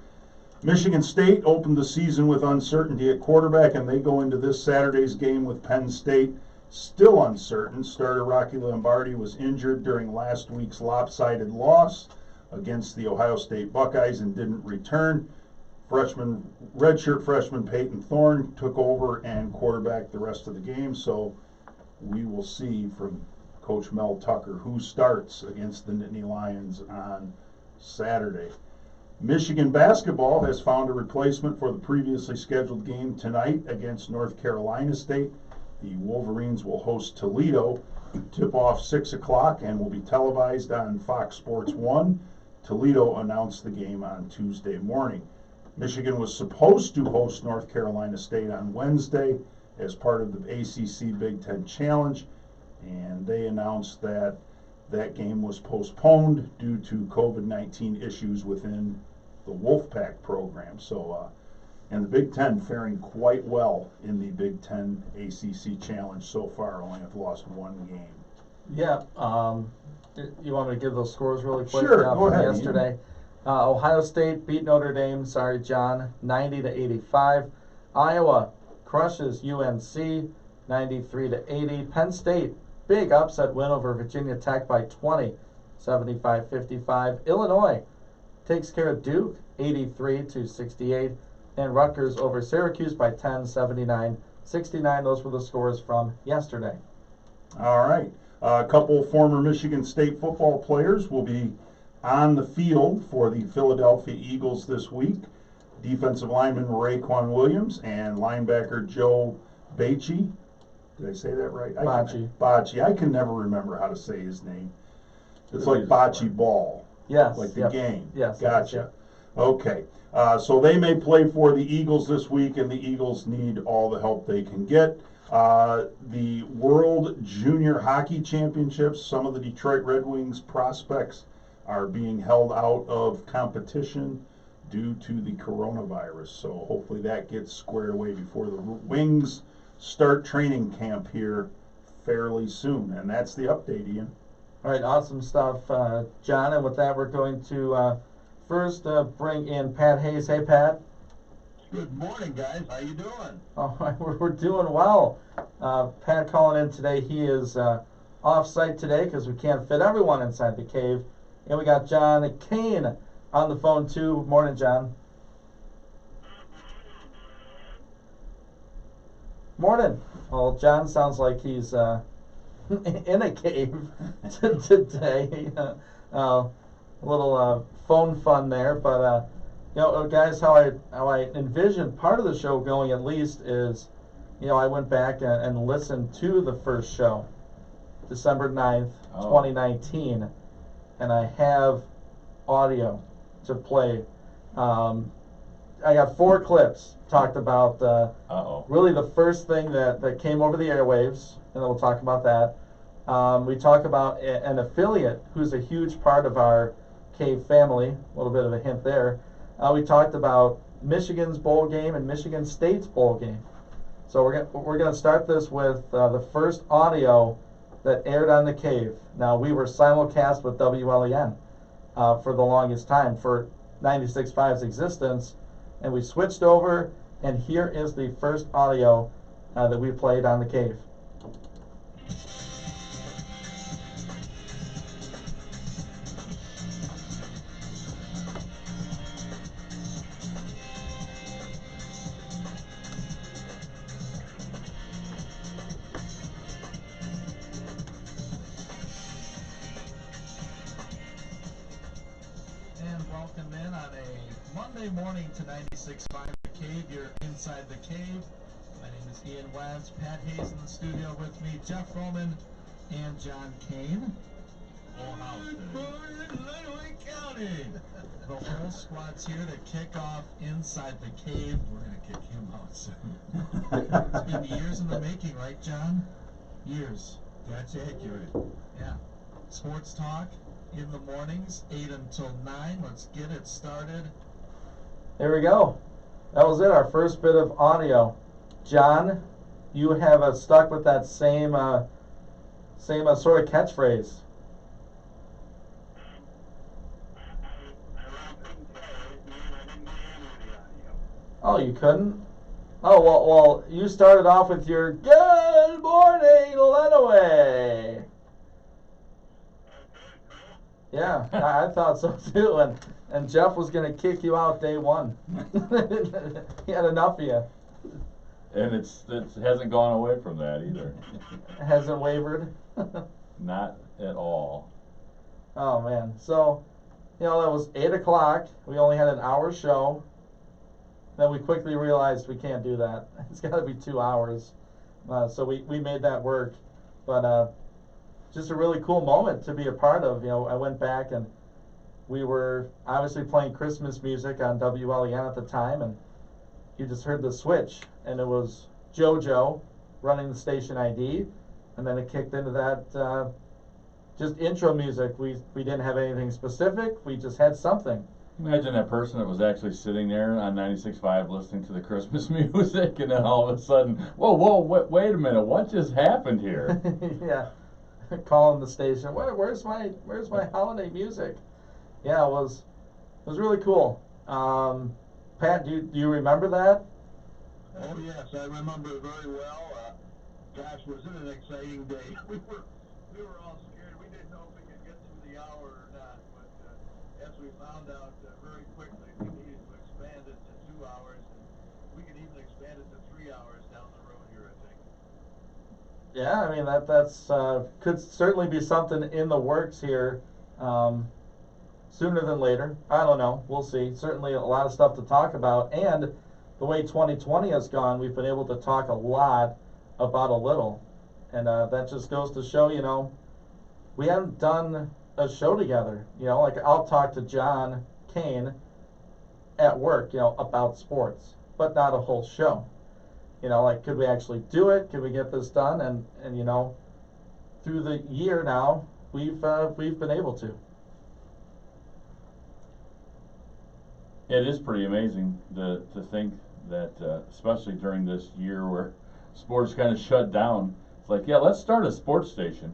[SPEAKER 2] Michigan State opened the season with uncertainty at quarterback, and they go into this Saturday's game with Penn State still uncertain. Starter Rocky Lombardi was injured during last week's lopsided loss against the Ohio State Buckeyes and didn't return. Redshirt freshman Peyton Thorne took over and quarterbacked the rest of the game, so we will see from Coach Mel Tucker who starts against the Nittany Lions on Saturday. Michigan basketball has found a replacement for the previously scheduled game tonight against North Carolina State. The Wolverines will host Toledo. Tip-off 6 o'clock and will be televised on Fox Sports 1. Toledo announced the game on Tuesday morning. Michigan was supposed to host North Carolina State on Wednesday as part of the ACC Big Ten Challenge, and they announced that that game was postponed due to COVID-19 issues within the Wolfpack program. So, and the Big Ten faring quite well in the Big Ten ACC Challenge so far, only have lost one game.
[SPEAKER 1] Yeah, you want me to give those scores really quick?
[SPEAKER 2] Sure, go
[SPEAKER 1] from
[SPEAKER 2] ahead.
[SPEAKER 1] Yesterday, Ohio State beat Notre Dame, 90-85. Iowa crushes UNC, 93-80. Penn State, big upset win over Virginia Tech by 20, 75-55. Illinois takes care of Duke, 83-68. And Rutgers over Syracuse by 10, 79-69. Those were the scores from yesterday.
[SPEAKER 2] All right. A couple former Michigan State football players will be on the field for the Philadelphia Eagles this week. Defensive lineman Raekwon Williams and linebacker Joe Bachie. Did I say that right? Bocce. I can never remember how to say his name. It's like bocce ball.
[SPEAKER 1] Yes.
[SPEAKER 2] Like the game.
[SPEAKER 1] Yes.
[SPEAKER 2] Gotcha. Okay. So they may play for the Eagles this week, and the Eagles need all the help they can get. The World Junior Hockey Championships, some of the Detroit Red Wings prospects are being held out of competition due to the coronavirus. So hopefully that gets squared away before the Wings start training camp here fairly soon. And that's the update, Ian.
[SPEAKER 1] All right, awesome stuff, John. And with that, we're going to first bring in Pat Hayes. Hey, Pat.
[SPEAKER 4] Good morning, guys. How you doing?
[SPEAKER 1] All right, we're doing well. Pat calling in today. He is off-site today because we can't fit everyone inside the cave. And we got John Kane on the phone, too. Morning, John. Morning. Well, John sounds like he's in a cave today. A little phone fun there, but you know, guys, how I envisioned part of the show going at least is, you know, I went back and listened to the first show, December 9th, 2019, and I have audio to play. I got 4 clips, talked about really the first thing that came over the airwaves, and then we'll talk about that. We talk about an affiliate who's a huge part of our Cave family, a little bit of a hint there. We talked about Michigan's bowl game and Michigan State's bowl game. So we're gonna start this with the first audio that aired on the Cave. Now, we were simulcast with WLEN for the longest time, for 96.5's existence, and we switched over, and here is the first audio that we played on the Cave.
[SPEAKER 5] welcome in on a Monday morning to 96.5 The Cave. You're inside the cave. My name is Ian Wentz. Pat Hayes in the studio with me, Jeff Roman and John Kane. Full house today. Good morning, Lenawee County. The whole squad's here to kick off Inside the Cave. We're going to kick him out soon. It's been years in the making, right, John? Years.
[SPEAKER 4] That's accurate.
[SPEAKER 5] Yeah. Sports talk in the mornings, 8 until 9. Let's get it started.
[SPEAKER 1] There we go. That was it, our first bit of audio. John, you have stuck with that same sort of catchphrase. Oh, you couldn't? Oh, well, you started off with your "Good morning, Lenawee." Yeah, I thought so too, and Jeff was going to kick you out day one. He had enough of you.
[SPEAKER 6] And it hasn't gone away from that either.
[SPEAKER 1] Hasn't wavered.
[SPEAKER 6] Not at all.
[SPEAKER 1] Oh man, so that was 8 o'clock. We only had an hour show. Then we quickly realized we can't do that. It's got to be 2 hours. So we made that work. But just a really cool moment to be a part of. I went back and we were obviously playing Christmas music on WLEN at the time, and you just heard the switch, and it was JoJo running the station ID, and then it kicked into that just intro music. We didn't have anything specific. We just had something.
[SPEAKER 6] Imagine that person that was actually sitting there on 96.5 listening to the Christmas music, and then all of a sudden, whoa, wait a minute, what just happened here?
[SPEAKER 1] Yeah, calling the station. Where's my holiday music? Yeah, it was really cool. Pat, do you remember that?
[SPEAKER 4] Oh yes, I remember it very well. Gosh, was it an exciting day? We were all scared. We didn't know if we could get through the hour or not. But as we found out very quickly, we needed to expand it to 2 hours, and we could even expand it to 3 hours down the road here, I think.
[SPEAKER 1] Yeah, I mean that's could certainly be something in the works here. Sooner than later. I don't know. We'll see. Certainly a lot of stuff to talk about. And the way 2020 has gone, we've been able to talk a lot about a little. And that just goes to show, we haven't done a show together. Like I'll talk to John Kane at work, about sports, but not a whole show. Like could we actually do it? Could we get this done? And through the year now, we've been able to.
[SPEAKER 6] It is pretty amazing to think that, especially during this year where sports kind of shut down, it's like, yeah, let's start a sports station,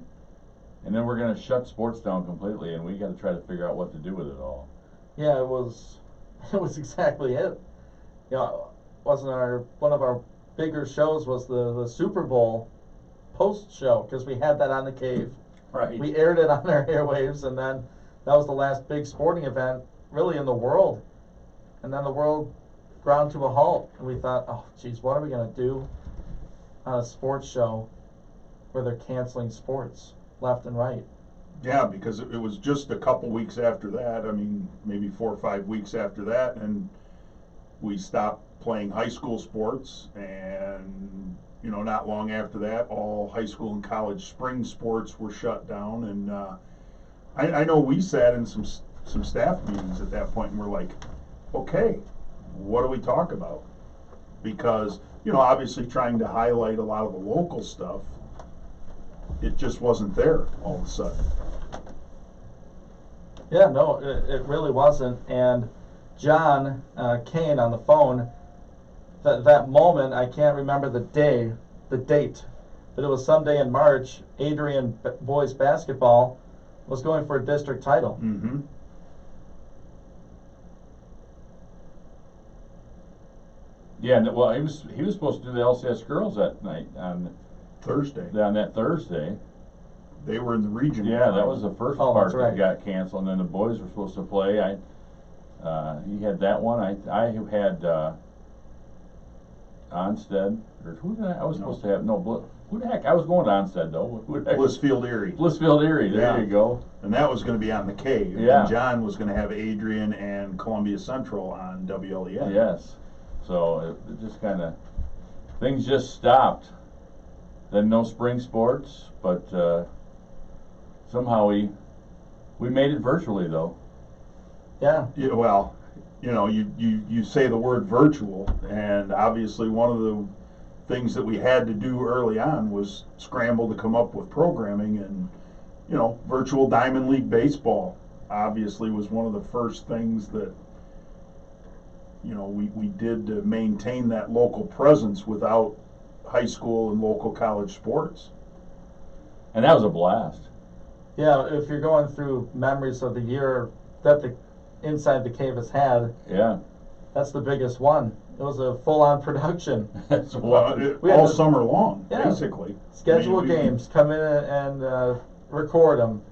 [SPEAKER 6] and then we're going to shut sports down completely, and we got to try to figure out what to do with it all.
[SPEAKER 1] Yeah, it was exactly it. Wasn't one of our bigger shows was the Super Bowl post show, because we had that on the Cave.
[SPEAKER 6] Right.
[SPEAKER 1] We aired it on our airwaves, and then that was the last big sporting event really in the world. And then the world ground to a halt, and we thought, oh, geez, what are we going to do on a sports show where they're canceling sports left and right?
[SPEAKER 2] Yeah, because it was just a couple weeks after that. I mean, maybe 4 or 5 weeks after that, and we stopped playing high school sports. And not long after that, all high school and college spring sports were shut down. And I know we sat in some staff meetings at that point, and we're like, okay, what do we talk about? Because, obviously trying to highlight a lot of the local stuff, it just wasn't there all of a sudden.
[SPEAKER 1] Yeah, no, it really wasn't. And John Kane on the phone, that moment, I can't remember the date, but it was someday in March, Adrian boys basketball was going for a district title.
[SPEAKER 2] Mm-hmm.
[SPEAKER 6] Yeah, well, he was supposed to do the LCS girls that night on
[SPEAKER 2] Thursday.
[SPEAKER 6] On that Thursday.
[SPEAKER 2] They were in the region.
[SPEAKER 6] Yeah, that was the first part
[SPEAKER 1] that's right.
[SPEAKER 6] that got canceled, and then the boys were supposed to play. He had that one. I had Onstead, or who did I was supposed to have? No, Who the heck? I was going to Onstead though. Who the heck?
[SPEAKER 2] Blissfield Erie.
[SPEAKER 6] Blissfield Erie. There
[SPEAKER 2] Yeah.
[SPEAKER 6] you go.
[SPEAKER 2] And that was going to be on the Cave.
[SPEAKER 6] Yeah.
[SPEAKER 2] And John was going to have Adrian and Columbia Central on WLEN.
[SPEAKER 6] Yes. So it just kind of, things just stopped. Then no spring sports, but somehow we made it virtually though.
[SPEAKER 1] Yeah.
[SPEAKER 2] Yeah, well, you say the word virtual, and obviously one of the things that we had to do early on was scramble to come up with programming, and virtual Diamond League baseball obviously was one of the first things that we did to maintain that local presence without high school and local college sports.
[SPEAKER 6] And that was a blast.
[SPEAKER 1] Yeah, if you're going through memories of the year that the Inside the Cave has had,
[SPEAKER 6] Yeah.
[SPEAKER 1] that's the biggest one. It was a full-on production.
[SPEAKER 6] That's
[SPEAKER 2] Well,
[SPEAKER 6] what.
[SPEAKER 1] We had
[SPEAKER 2] all
[SPEAKER 1] to-
[SPEAKER 2] summer long,
[SPEAKER 1] Yeah.
[SPEAKER 2] basically.
[SPEAKER 1] Schedule
[SPEAKER 2] I mean,
[SPEAKER 1] games, come in and record them,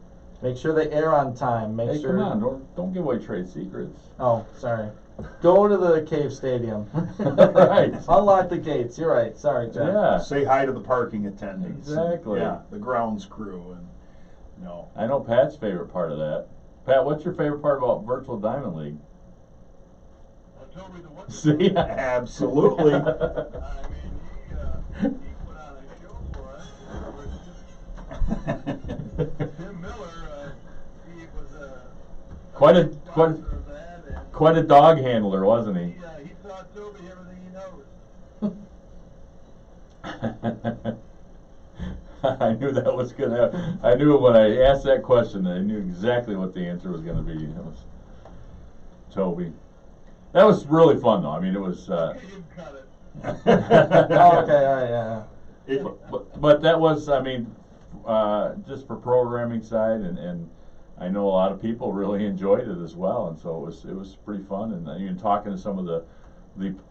[SPEAKER 1] make sure they air on time, make
[SPEAKER 6] Hey,
[SPEAKER 1] sure.
[SPEAKER 6] come on! Don't give away trade secrets.
[SPEAKER 1] Oh, sorry. Go to the Cave Stadium.
[SPEAKER 6] Right.
[SPEAKER 1] Unlock the gates. You're right. Sorry, Jeff.
[SPEAKER 6] Yeah.
[SPEAKER 2] Say hi to the parking attendants. and,
[SPEAKER 6] Exactly.
[SPEAKER 2] yeah, the grounds crew, and
[SPEAKER 6] I know Pat's favorite part of that. Pat, what's your favorite part about Virtual Diamond League?
[SPEAKER 4] Toby the Wonder
[SPEAKER 6] See?
[SPEAKER 4] Boy.
[SPEAKER 2] absolutely.
[SPEAKER 4] I mean, he put on a show for us. Tim Miller, he was a
[SPEAKER 6] Quite a
[SPEAKER 4] sponsor of that, and
[SPEAKER 6] quite a dog handler, wasn't he?
[SPEAKER 4] he taught Toby everything he knows.
[SPEAKER 6] I knew that was gonna. I knew when I asked that question, I knew exactly what the answer was gonna be. It was Toby. That was really fun, though. I mean, it was.
[SPEAKER 4] He didn't cut it.
[SPEAKER 1] Oh, okay. All right. Yeah.
[SPEAKER 6] But that was, I mean, just for programming side, and I know a lot of people really enjoyed it as well, and so it was pretty fun, and even talking to some of the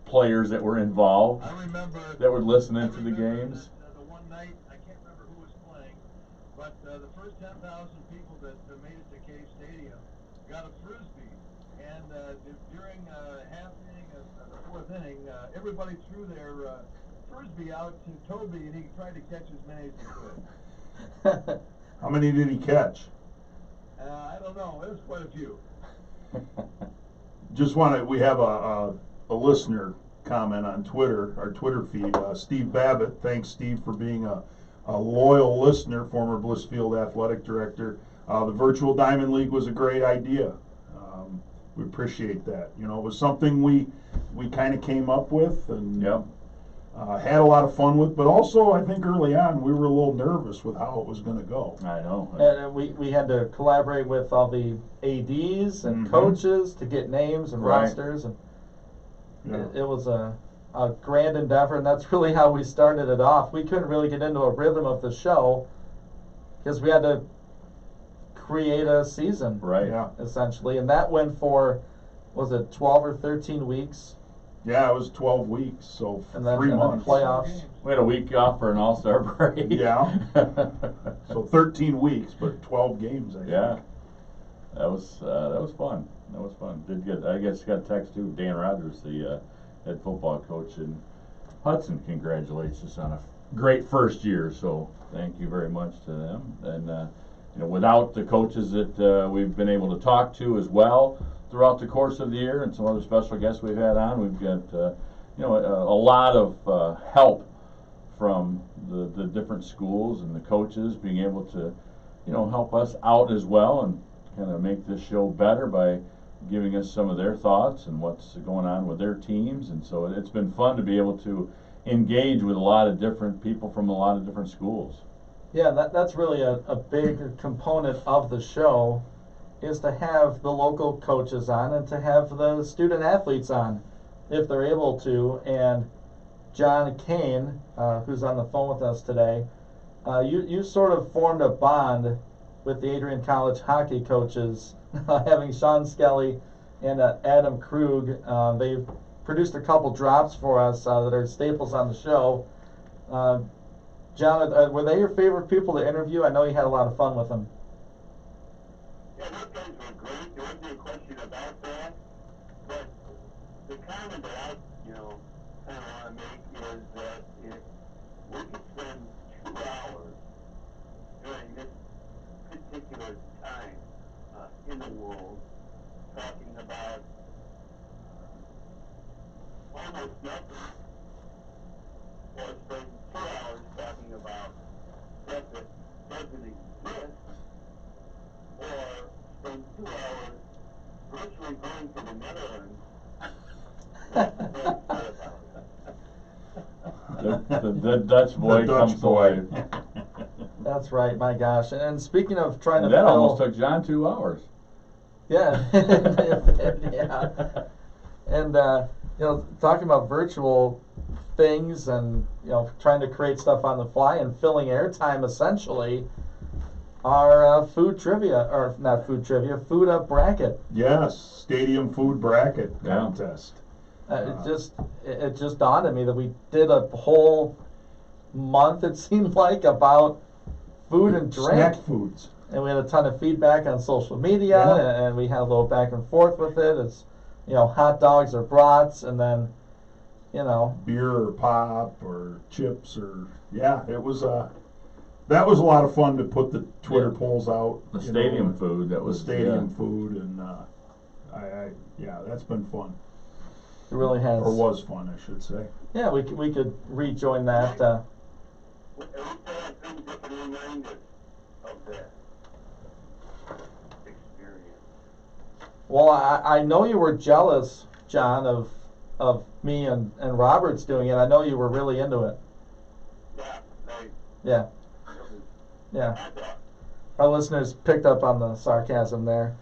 [SPEAKER 6] players that were involved,
[SPEAKER 4] I remember
[SPEAKER 6] that were listening to the games.
[SPEAKER 4] The one night, I can't remember who was playing, but the first 10,000 people that made it to Cave Stadium got a frisbee, and during half inning of the fourth inning, everybody threw their frisbee out to Toby, and he tried to catch as many as he could.
[SPEAKER 2] How many did he catch?
[SPEAKER 4] I don't know. It was quite a few.
[SPEAKER 2] Just we have a listener comment on Twitter, our Twitter feed. Steve Babbitt, thanks Steve for being a loyal listener, former Blissfield athletic director. The virtual Diamond League was a great idea. We appreciate that. It was something we kind of came up with and
[SPEAKER 6] Yep.
[SPEAKER 2] had a lot of fun with, but also I think early on we were a little nervous with how it was going to go.
[SPEAKER 6] I know.
[SPEAKER 1] And we had to collaborate with all the ADs and
[SPEAKER 2] Mhm.
[SPEAKER 1] coaches to get names and
[SPEAKER 6] Right.
[SPEAKER 1] rosters, and
[SPEAKER 2] Yeah.
[SPEAKER 1] it was a grand endeavor, and that's really how we started it off. We couldn't really get into a rhythm of the show because we had to create a season,
[SPEAKER 6] Right.
[SPEAKER 2] Yeah.
[SPEAKER 1] essentially, and that went for, was it 12 or 13 weeks?
[SPEAKER 2] Yeah, it was 12 weeks, so
[SPEAKER 1] And then-
[SPEAKER 2] 3
[SPEAKER 1] and then
[SPEAKER 2] months.
[SPEAKER 1] playoffs.
[SPEAKER 6] We had a week off for an All-Star break.
[SPEAKER 2] Yeah. So 13 weeks, but 12 games, I think.
[SPEAKER 6] Yeah. That was fun. That was fun. I guess got a text too. Dan Rogers, the head football coach in Hudson, congratulates us on a great first year. So thank you very much to them. And without the coaches that we've been able to talk to as well throughout the course of the year, and some other special guests we've had on, we've got a lot of help from the different schools and the coaches being able to help us out as well and kind of make this show better by giving us some of their thoughts and what's going on with their teams. And so it's been fun to be able to engage with a lot of different people from a lot of different schools.
[SPEAKER 1] Yeah, that's really a big component of the show, is to have the local coaches on and to have the student athletes on, if they're able to. And John Kane, who's on the phone with us today, you sort of formed a bond with the Adrian College hockey coaches, having Sean Skelly and Adam Krug. They've produced a couple drops for us that are staples on the show. John, were they your favorite people to interview? I know you had a lot of fun with them.
[SPEAKER 7] Yeah, those guys were great. There wasn't a question about that. But the comment that I, kind of want to make is that if we could spend particular time in the world, talking about almost nothing, or spend 2 hours talking about stuff that doesn't exist, or spend 2 hours virtually going to the Netherlands.
[SPEAKER 6] The Dutch boy
[SPEAKER 2] The Dutch
[SPEAKER 6] comes
[SPEAKER 2] boy.
[SPEAKER 6] alive.
[SPEAKER 1] That's right, my gosh. And speaking of trying to
[SPEAKER 6] And that
[SPEAKER 1] fill-
[SPEAKER 6] almost took John 2 hours.
[SPEAKER 1] Yeah. Yeah. And, talking about virtual things and, trying to create stuff on the fly and filling airtime essentially, our food trivia, or not food trivia, food up bracket.
[SPEAKER 2] Yes, stadium food bracket
[SPEAKER 6] Yeah.
[SPEAKER 2] contest.
[SPEAKER 1] It just dawned on me that we did a whole month, it seemed like, about food and drink.
[SPEAKER 2] Snack foods.
[SPEAKER 1] And we had a ton of feedback on social media,
[SPEAKER 2] Yeah.
[SPEAKER 1] and we had a little back and forth with it. It's, hot dogs or brats, and then,
[SPEAKER 2] Beer or pop or chips or it was that was a lot of fun to put the Twitter polls out.
[SPEAKER 6] The
[SPEAKER 2] you
[SPEAKER 6] stadium
[SPEAKER 2] know,
[SPEAKER 6] food, that
[SPEAKER 2] the
[SPEAKER 6] was
[SPEAKER 2] stadium food, and that's been fun,
[SPEAKER 1] it really has.
[SPEAKER 2] or was fun, I should say.
[SPEAKER 1] Yeah, we could rejoin that.
[SPEAKER 7] Every day I couldn't get the reminders of that experience.
[SPEAKER 1] Well, I know you were jealous, John, of me and Roberts doing it. I know you were really into it.
[SPEAKER 7] Yeah,
[SPEAKER 1] Yeah,
[SPEAKER 7] it was
[SPEAKER 1] yeah.
[SPEAKER 7] hot dog.
[SPEAKER 1] Our listeners picked up on the sarcasm there.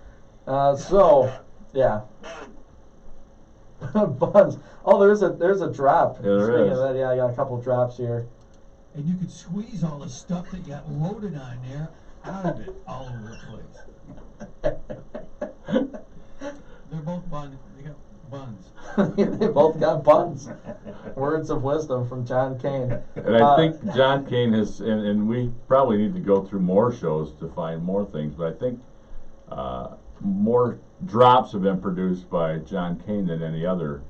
[SPEAKER 1] Yeah. Buns. Oh, there's a drop.
[SPEAKER 6] Yeah, there
[SPEAKER 1] Speaking
[SPEAKER 6] is.
[SPEAKER 1] of that, I got a couple of drops here.
[SPEAKER 5] And you could squeeze all the stuff that got loaded on there out of it all over the place. They're both buns. They got buns.
[SPEAKER 1] They both got buns. Words of wisdom from John Kane.
[SPEAKER 6] And I think John Kane has, and we probably need to go through more shows to find more things, but I think more drops have been produced by John Kane than any other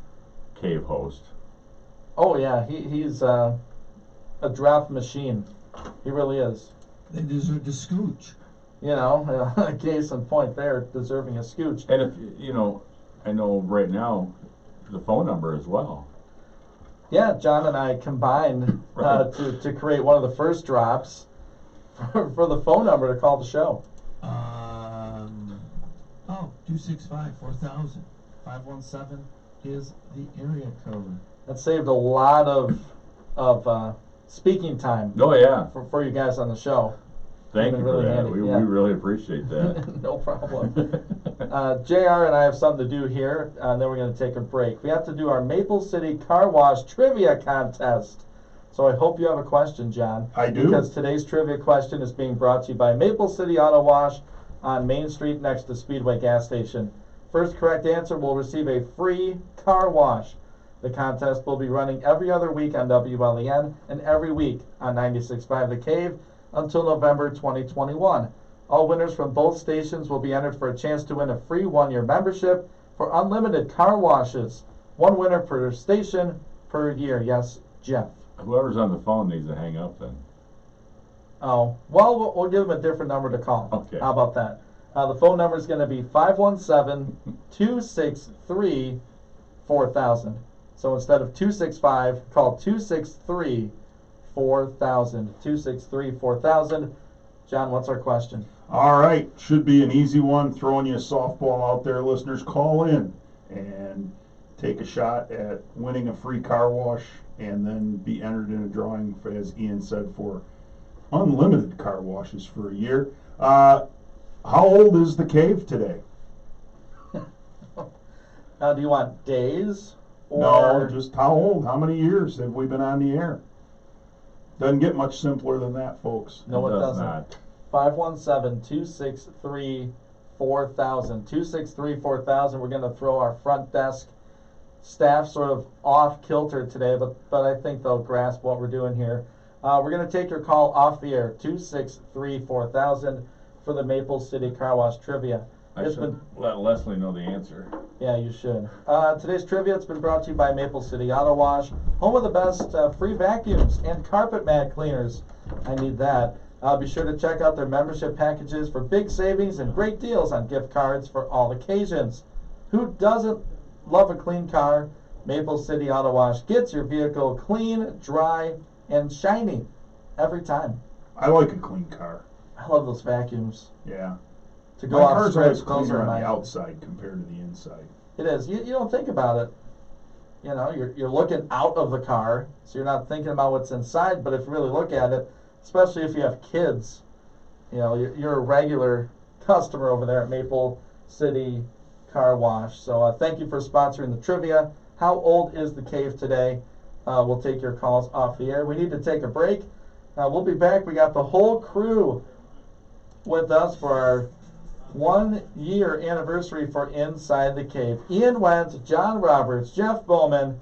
[SPEAKER 6] cave host.
[SPEAKER 1] Oh yeah, he's a drop machine. He really is.
[SPEAKER 5] They deserve to scooch.
[SPEAKER 1] A case in point there, deserving a scooch.
[SPEAKER 6] And if, I know right now the phone number as well.
[SPEAKER 1] Yeah, John and I combined
[SPEAKER 6] Right.
[SPEAKER 1] to create one of the first drops for the phone number to call the show.
[SPEAKER 5] 265-4000.
[SPEAKER 1] 517
[SPEAKER 5] is the area code.
[SPEAKER 1] That saved a lot of speaking time
[SPEAKER 6] Oh yeah,
[SPEAKER 1] for you guys on the show.
[SPEAKER 6] thank
[SPEAKER 1] Been
[SPEAKER 6] you for
[SPEAKER 1] really
[SPEAKER 6] that.
[SPEAKER 1] handy,
[SPEAKER 6] We
[SPEAKER 1] yeah.
[SPEAKER 6] really appreciate that.
[SPEAKER 1] No problem. JR and I have something to do here, and then we're going to take a break. We have to do our Maple City Car Wash Trivia Contest. So I hope you have a question, John.
[SPEAKER 2] I do.
[SPEAKER 1] Because today's trivia question is being brought to you by Maple City Auto Wash on Main Street next to Speedway gas station. First correct answer will receive a free car wash. The contest will be running every other week on WLEN and every week on 96.5 The Cave until November 2021. All winners from both stations will be entered for a chance to win a free one-year membership for unlimited car washes. One winner per station per year. Yes, Jeff.
[SPEAKER 6] Whoever's on the phone needs to hang up then.
[SPEAKER 1] Oh, well, we'll give them a different number to call.
[SPEAKER 6] Okay.
[SPEAKER 1] How about that? The phone number is going to be 517-263-4000. So instead of 265, call 263-4000. 263-4000. John, what's our question?
[SPEAKER 2] All right, should be an easy one. Throwing you a softball out there, listeners. Call in and take a shot at winning a free car wash, and then be entered in a drawing, as Ian said, for unlimited car washes for a year. How old is the cave today?
[SPEAKER 1] Do you want days? Or
[SPEAKER 2] No, just how old? How many years have we been on the air? Doesn't get much simpler than that, folks.
[SPEAKER 1] No, it
[SPEAKER 6] does
[SPEAKER 1] doesn't.
[SPEAKER 6] not.
[SPEAKER 1] 517-263-4000. 263-4000. We're going to throw our front desk staff sort of off kilter today, but I think they'll grasp what we're doing here. We're going to take your call off the air, 263-4000, for the Maple City Car Wash Trivia.
[SPEAKER 6] I
[SPEAKER 1] It's
[SPEAKER 6] should let Leslie know the answer.
[SPEAKER 1] Yeah, you should. Today's trivia, it's been brought to you by Maple City Auto Wash, home of the best free vacuums and carpet mat cleaners. I need that. Be sure to check out their membership packages for big savings and great deals on gift cards for all occasions. Who doesn't love a clean car? Maple City Auto Wash gets your vehicle clean, dry, and shiny every time.
[SPEAKER 2] I like a clean car.
[SPEAKER 1] I love those vacuums.
[SPEAKER 2] Yeah.
[SPEAKER 1] To go
[SPEAKER 2] My
[SPEAKER 1] off
[SPEAKER 2] car's always
[SPEAKER 1] script, those
[SPEAKER 2] cleaner
[SPEAKER 1] are
[SPEAKER 2] on
[SPEAKER 1] my.
[SPEAKER 2] the outside compared to the inside.
[SPEAKER 1] It is. You don't think about it. You know, you're looking out of the car, so you're not thinking about what's inside. But if you really look at it, especially if you have kids, you know, you're a regular customer over there at Maple City Car Wash. So thank you for sponsoring the trivia. How old is the cave today? We'll take your calls off the air. We need to take a break. We'll be back. We got the whole crew with us for our 1 year anniversary for Inside the Cave. Ian Wentz, John Roberts, Jeff Bowman,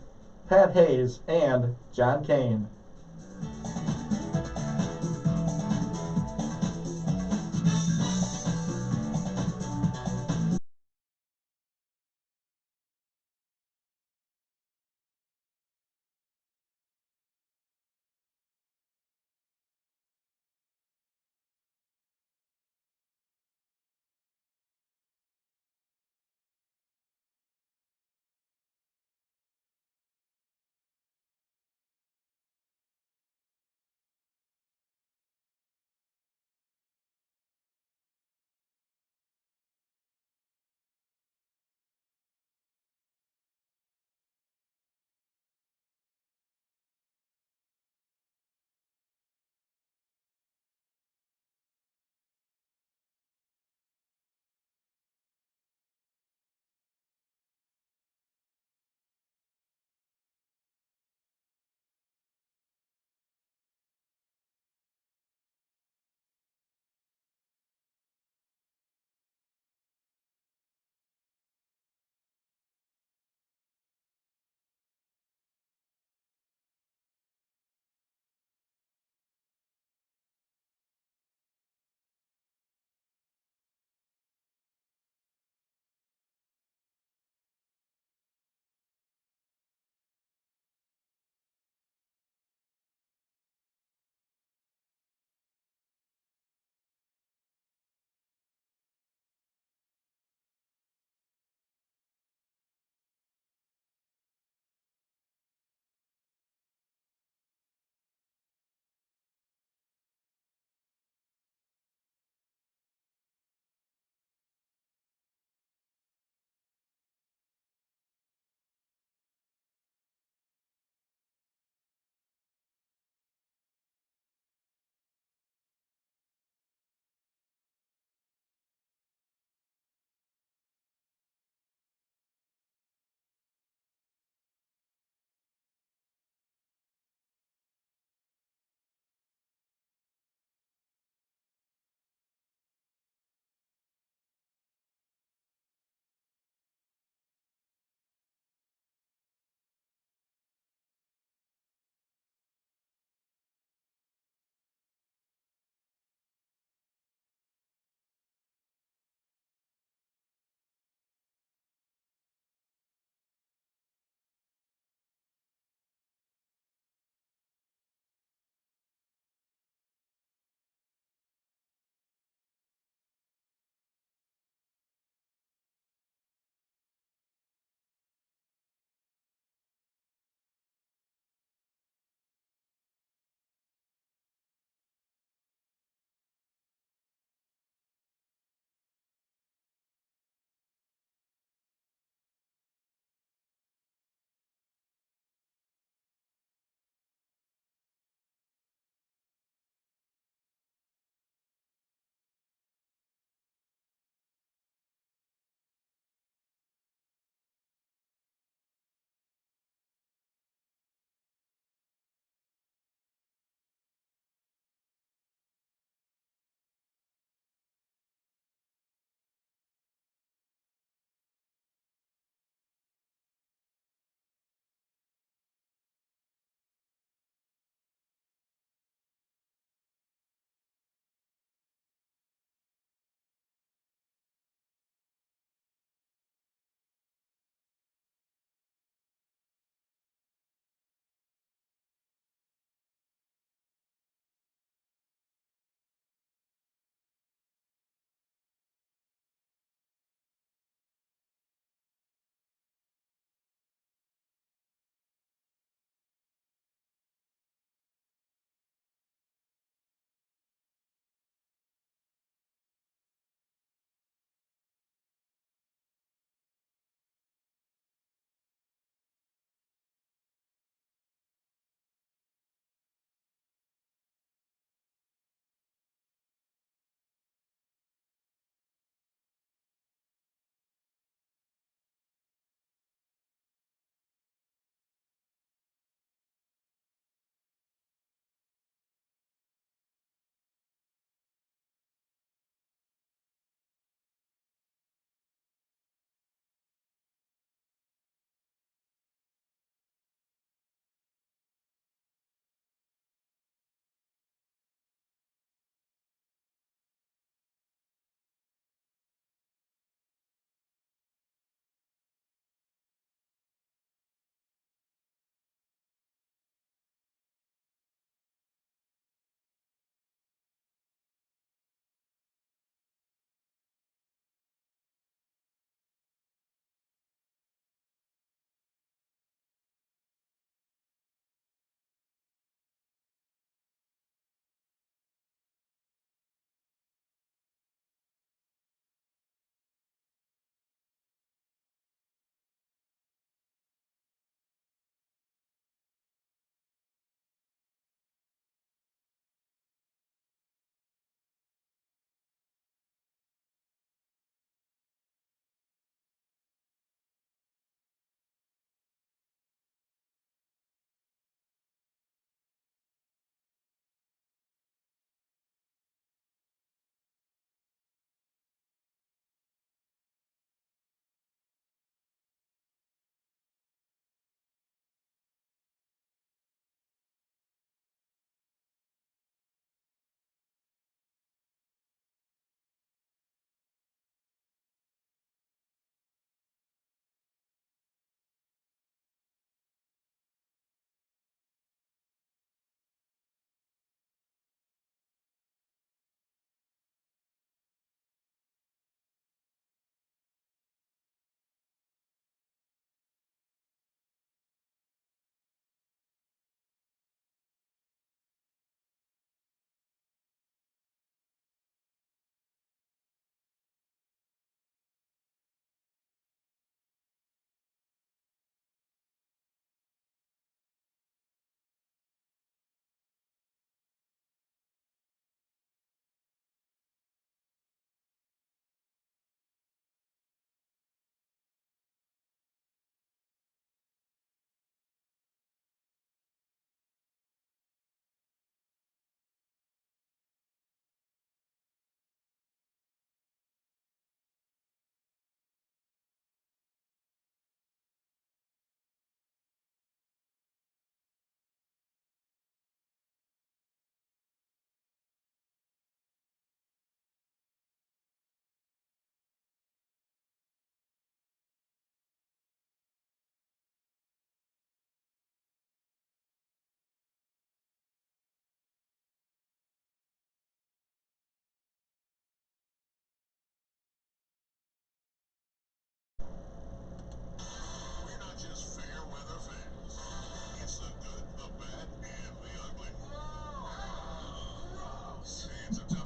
[SPEAKER 1] Pat Hayes, and John Kane.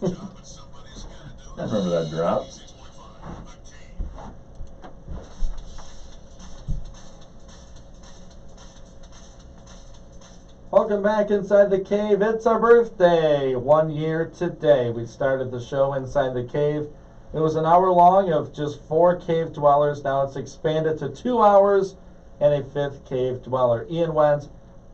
[SPEAKER 6] I remember that drop.
[SPEAKER 1] Welcome back inside the cave. It's our birthday. 1 year today. We started the show inside the cave. It was an hour long of just 4 cave dwellers. Now it's expanded to 2 hours and a 5th cave dweller. Ian Wentz,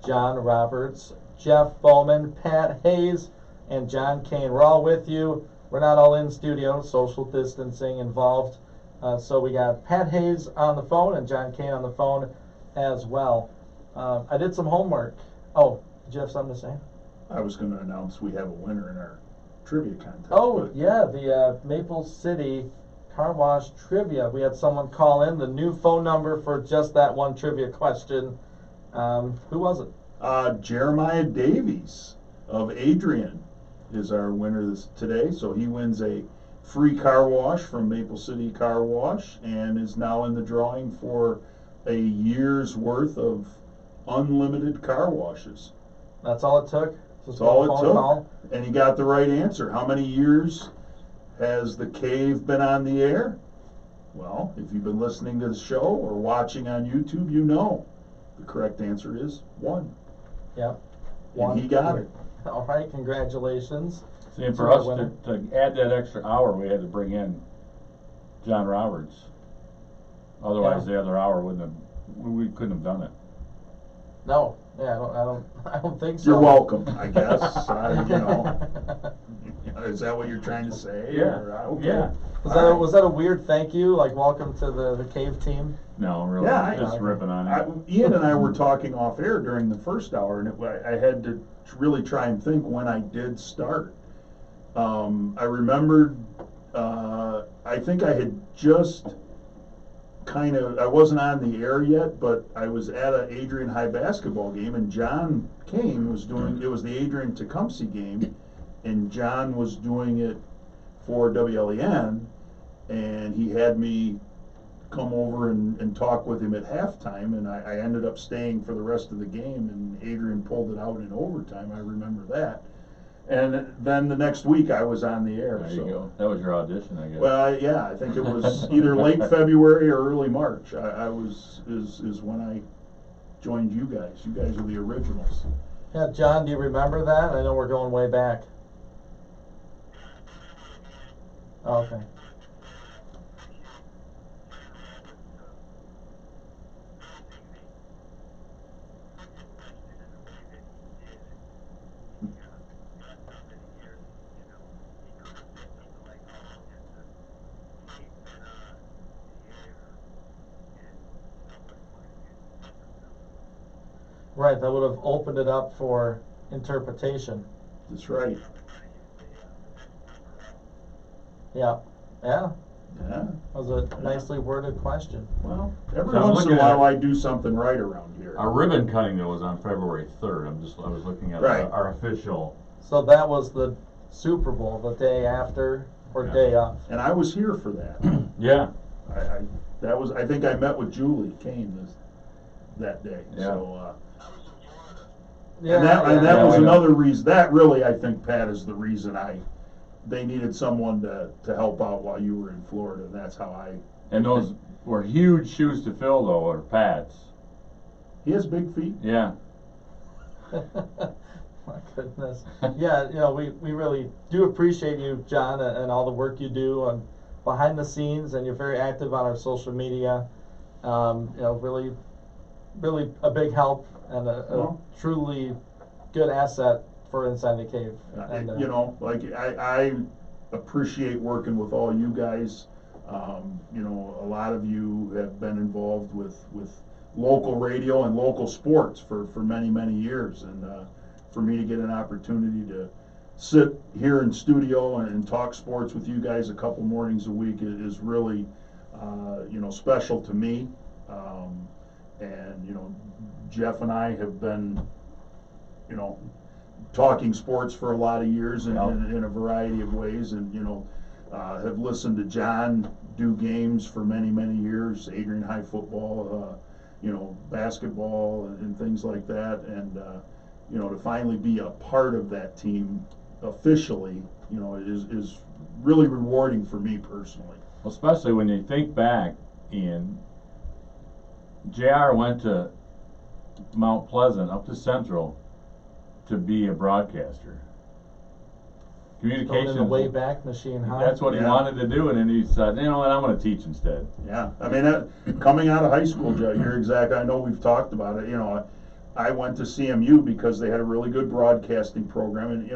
[SPEAKER 1] John Roberts, Jeff Bowman, Pat Hayes, and John Kane. We're all with you. We're not all in studio, social distancing involved. So we got Pat Hayes on the phone and John Kane on the phone as well. I did some homework. Oh, did you have something to say?
[SPEAKER 2] I was going to announce we have a winner in our trivia contest.
[SPEAKER 1] Oh,
[SPEAKER 2] but
[SPEAKER 1] yeah, the Maple City Car Wash Trivia. We had someone call in the new phone number for just that one trivia question. Who was it?
[SPEAKER 2] Jeremiah Davies of Adrian is our winner today. So he wins a free car wash from Maple City Car Wash and is now in the drawing for a year's worth of unlimited car washes.
[SPEAKER 1] That's all it took?
[SPEAKER 2] That's all
[SPEAKER 1] one
[SPEAKER 2] it
[SPEAKER 1] phone
[SPEAKER 2] took.
[SPEAKER 1] call?
[SPEAKER 2] And he got the right answer. How many years has the cave been on the air? Well, if you've been listening to the show or watching on YouTube, you know. The correct answer is 1.
[SPEAKER 1] Yep.
[SPEAKER 2] And he got it.
[SPEAKER 1] All right, congratulations.
[SPEAKER 6] See, and
[SPEAKER 1] To
[SPEAKER 6] for
[SPEAKER 1] the
[SPEAKER 6] us
[SPEAKER 1] winner.
[SPEAKER 6] to add that extra hour, we had to bring in John Roberts. Otherwise,
[SPEAKER 1] Yeah.
[SPEAKER 6] the other hour wouldn't have. We couldn't have done it.
[SPEAKER 1] No, yeah, I don't think so.
[SPEAKER 2] You're welcome, I guess. Is that what you're trying to say?
[SPEAKER 6] Yeah.
[SPEAKER 2] Okay.
[SPEAKER 6] Yeah.
[SPEAKER 1] Was that a weird thank you? Like, welcome to the cave team?
[SPEAKER 6] No, really.
[SPEAKER 2] Yeah,
[SPEAKER 6] Just ripping on it.
[SPEAKER 2] Ian and I were talking off air during the first hour, and I had to really try and think when I did start. I remembered, I think I had just I wasn't on the air yet, but I was at an Adrian High basketball game, and John Kane was doing, it was the Adrian Tecumseh game, and John was doing it for WLEN, and he had me come over and talk with him at halftime, and I ended up staying for the rest of the game, and Adrian pulled it out in overtime. I remember that. And then the next week I was on the air.
[SPEAKER 6] There
[SPEAKER 2] so.
[SPEAKER 6] you go. That was your audition, I guess.
[SPEAKER 2] Well, yeah, I think it was either late February or early March. Is when I joined you guys. You guys were the originals.
[SPEAKER 1] Yeah, John, do you remember that? I know we're going way back. Oh, okay. Right, that would have opened it up for interpretation.
[SPEAKER 2] That's right.
[SPEAKER 1] Yeah, yeah,
[SPEAKER 2] Yeah.
[SPEAKER 1] that was a nicely worded question.
[SPEAKER 2] Well, every
[SPEAKER 6] So I'm
[SPEAKER 2] once in a
[SPEAKER 6] looking at-
[SPEAKER 2] while I do something right around here.
[SPEAKER 6] Our ribbon cutting though was on February 3rd. I was looking at
[SPEAKER 2] Right.
[SPEAKER 6] our official.
[SPEAKER 1] So that was the Super Bowl, the day after or
[SPEAKER 6] Yeah.
[SPEAKER 1] day of.
[SPEAKER 2] And I was here for that.
[SPEAKER 6] Yeah.
[SPEAKER 2] I think I met with Julie Kane that day.
[SPEAKER 6] Yeah.
[SPEAKER 2] So.
[SPEAKER 1] Yeah,
[SPEAKER 2] And that
[SPEAKER 6] yeah,
[SPEAKER 2] was
[SPEAKER 6] I know.
[SPEAKER 2] another reason. That really, I think, Pat, is the reason they needed someone to help out while you were in Florida. And that's how
[SPEAKER 6] And those were huge shoes to fill though, or Pat's.
[SPEAKER 2] he has big feet.
[SPEAKER 6] Yeah.
[SPEAKER 1] My goodness. Yeah, we really do appreciate you, John, and all the work you do on behind the scenes, and you're very active on our social media. Really, really a big help and a
[SPEAKER 2] Well.
[SPEAKER 1] truly good asset for Inside the Cave. And,
[SPEAKER 2] I appreciate working with all you guys. A lot of you have been involved with local radio and local sports for many, many years. And for me to get an opportunity to sit here in studio and talk sports with you guys a couple mornings a week is really, special to me. Jeff and I have been, talking sports for a lot of years in a variety of ways, and have listened to John do games for many, many years, Adrian High football, basketball and things like that, and to finally be a part of that team officially, is really rewarding for me personally.
[SPEAKER 6] Well, especially when you think back, Ian, JR went to Mount Pleasant, up to Central, to be a broadcaster.
[SPEAKER 1] Going in the
[SPEAKER 6] Communications,
[SPEAKER 1] Wayback Machine, huh?
[SPEAKER 6] that's what he
[SPEAKER 2] Yeah.
[SPEAKER 6] wanted to do, and then he said, you know what, I'm going to teach instead.
[SPEAKER 2] Yeah, I mean, coming out of high school, Joe, you're exact. I know we've talked about it. I went to CMU because they had a really good broadcasting program, and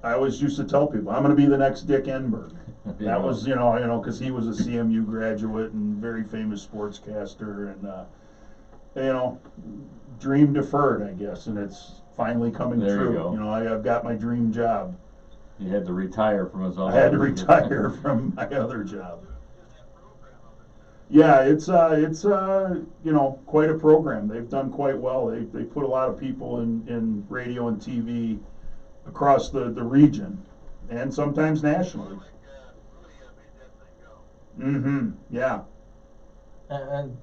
[SPEAKER 2] I always used to tell people, I'm going to be the next Dick Enberg.
[SPEAKER 6] You
[SPEAKER 2] That
[SPEAKER 6] know.
[SPEAKER 2] was, because he was a CMU graduate and very famous sportscaster, and dream deferred, I guess, and it's finally coming
[SPEAKER 6] There you
[SPEAKER 2] true.
[SPEAKER 6] go.
[SPEAKER 2] I've got my dream job.
[SPEAKER 6] He had to retire from his other.
[SPEAKER 2] I had to retire from my other job. Yeah, it's quite a program. They've done quite well. They put a lot of people in radio and TV across the region, and sometimes nationally. Yeah.
[SPEAKER 1] And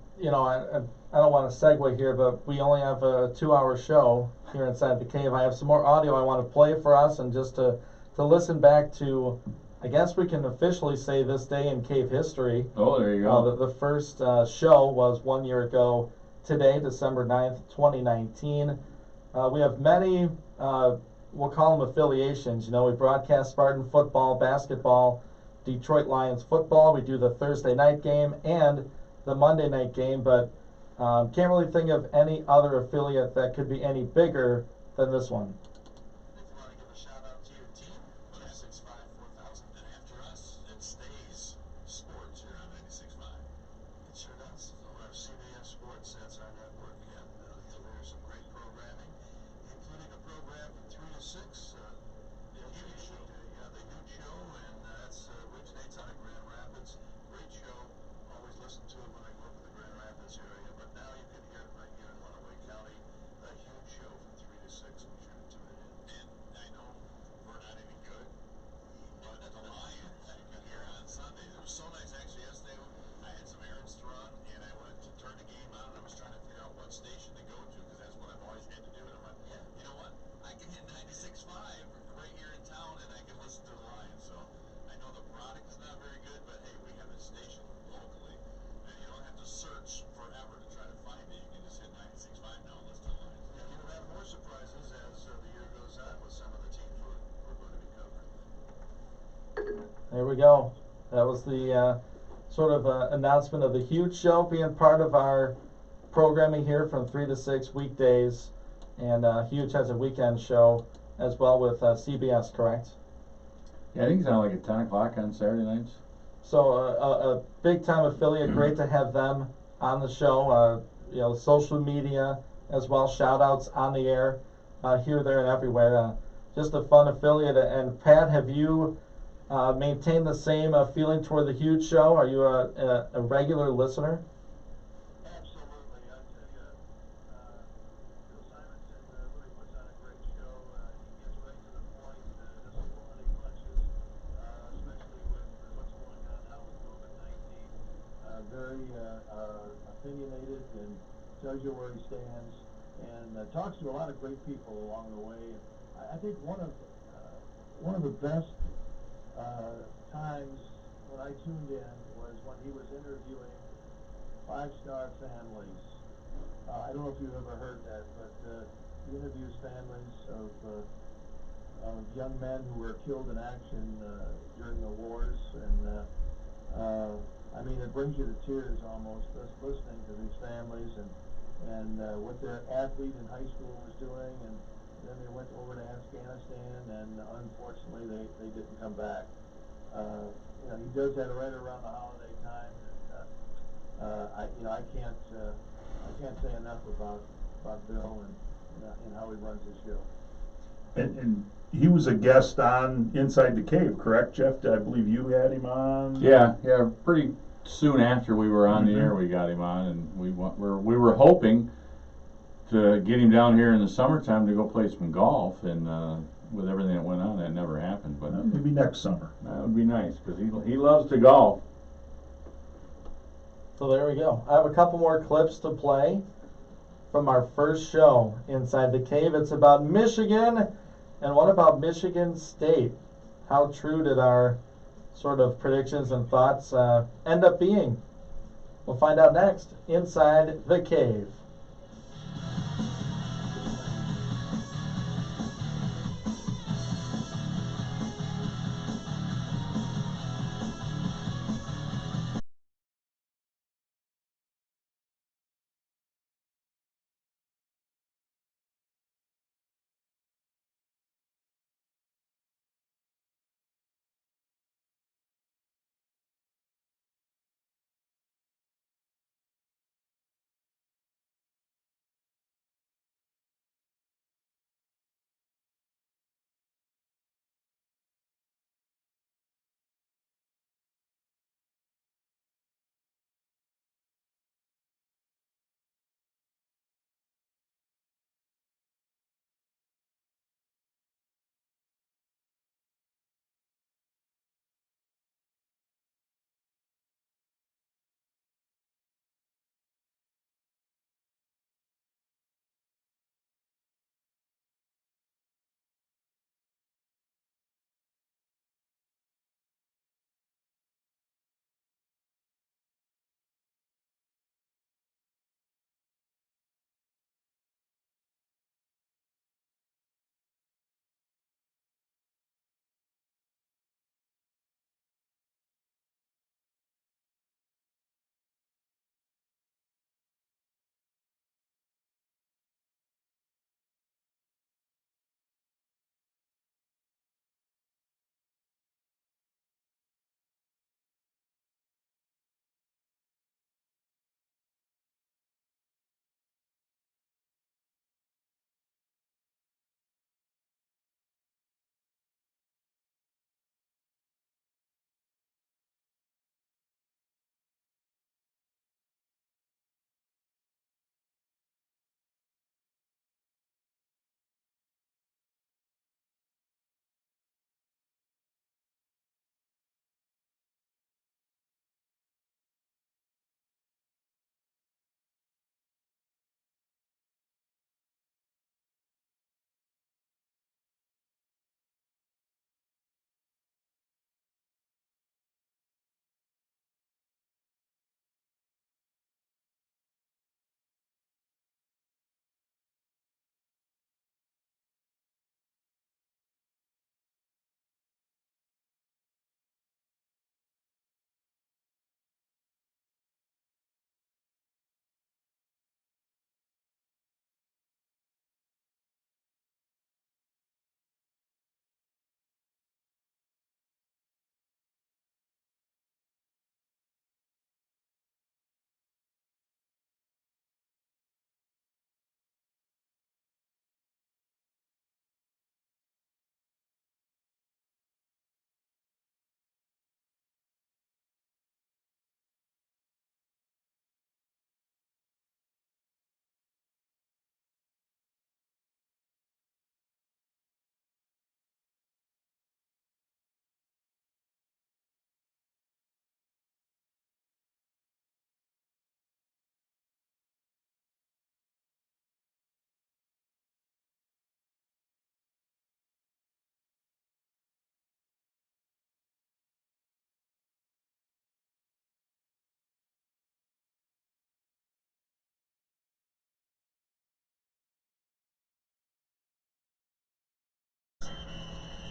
[SPEAKER 1] I don't want to segue here, but we only have a 2-hour show here inside the cave. I have some more audio I want to play for us, and just to listen back to, I guess we can officially say, this day in cave history.
[SPEAKER 6] Oh, there you go.
[SPEAKER 1] The first show was 1 year ago today, December 9th, 2019. We have many, we'll call them affiliations. We broadcast Spartan football, basketball, Detroit Lions football. We do the Thursday night game and the Monday night game, but can't really think of any other affiliate that could be any bigger than this one.
[SPEAKER 5] If you want to give a shout out to your team, 965-4000, and after us, it stays sports here on 96.5. It sure does. Over our CBS Sports, that's our network, and you'll hear some great programming, including a program from 3 to 6, the huge show. The huge show, and that's originates out of Grand Rapids. Great show. Always listen to it when I go up to the Grand Rapids area, but now you can hear it right here in Lenawee County. A huge show from 3 to 6. Be sure to tune it in. And I know we're not any good, but the Lions, you can hear on Sundays. It was so nice. Actually, yesterday I had some errands to run, and I wanted to turn the game on, and I was trying to figure out what station to go to, because that's what I've always had to do. And I'm like, you know what? I can hit 96.5 right here in town, and I can listen to the Lions. So I know the product is not very good, but hey, we have a station locally, and you don't have to search forever to try to find it. You can just hit 96.5 now and listen to the Lions. And you'll have more surprises as the year goes on with some of the teams we're going to be covering.
[SPEAKER 1] There we go. That was the sort of announcement of the huge show being part of our programming here from 3 to 6 weekdays. And Huge has a weekend show as well with CBS, correct?
[SPEAKER 6] Yeah, I think it's on like at 10 o'clock on Saturday nights.
[SPEAKER 1] So a big time affiliate, great to have them on the show. Social media as well, shout outs on the air, here, there, and everywhere. Just a fun affiliate. And Pat, have you maintained the same feeling toward the huge show? Are you a regular listener?
[SPEAKER 4] Absolutely. I tell you, Bill Simonson really puts on a great show. He gets right to the point, doesn't pull any punches, especially with what's going on now with COVID-19. Very opinionated and tells you where he stands, and talks to a lot of great people along the way. I think one of the best times when I tuned in was when he was interviewing 5-star families. I don't know if you've ever heard that, but he interviews families of young men who were killed in action during the wars, and I mean, it brings you to tears almost just listening to these families and what their athlete in high school was doing, and then they went over to Afghanistan, and unfortunately they didn't come back. He does that right around the holiday time, and I can't say enough about Bill and how he runs his show.
[SPEAKER 2] And he was a guest on Inside the Cave, correct, Jeff? I believe you had him on.
[SPEAKER 6] Yeah, pretty soon after we were on the
[SPEAKER 2] Mhm.
[SPEAKER 6] air, we got him on, and we were hoping to get him down here in the summertime to go play some golf, and with everything that went on, that never happened. But
[SPEAKER 2] Maybe next summer.
[SPEAKER 6] that would be nice, because he loves to golf.
[SPEAKER 1] So there we go. I have a couple more clips to play. from our first show inside the cave. It's about Michigan, and what about Michigan State? How true did our sort of predictions and thoughts end up being? We'll find out next inside the cave.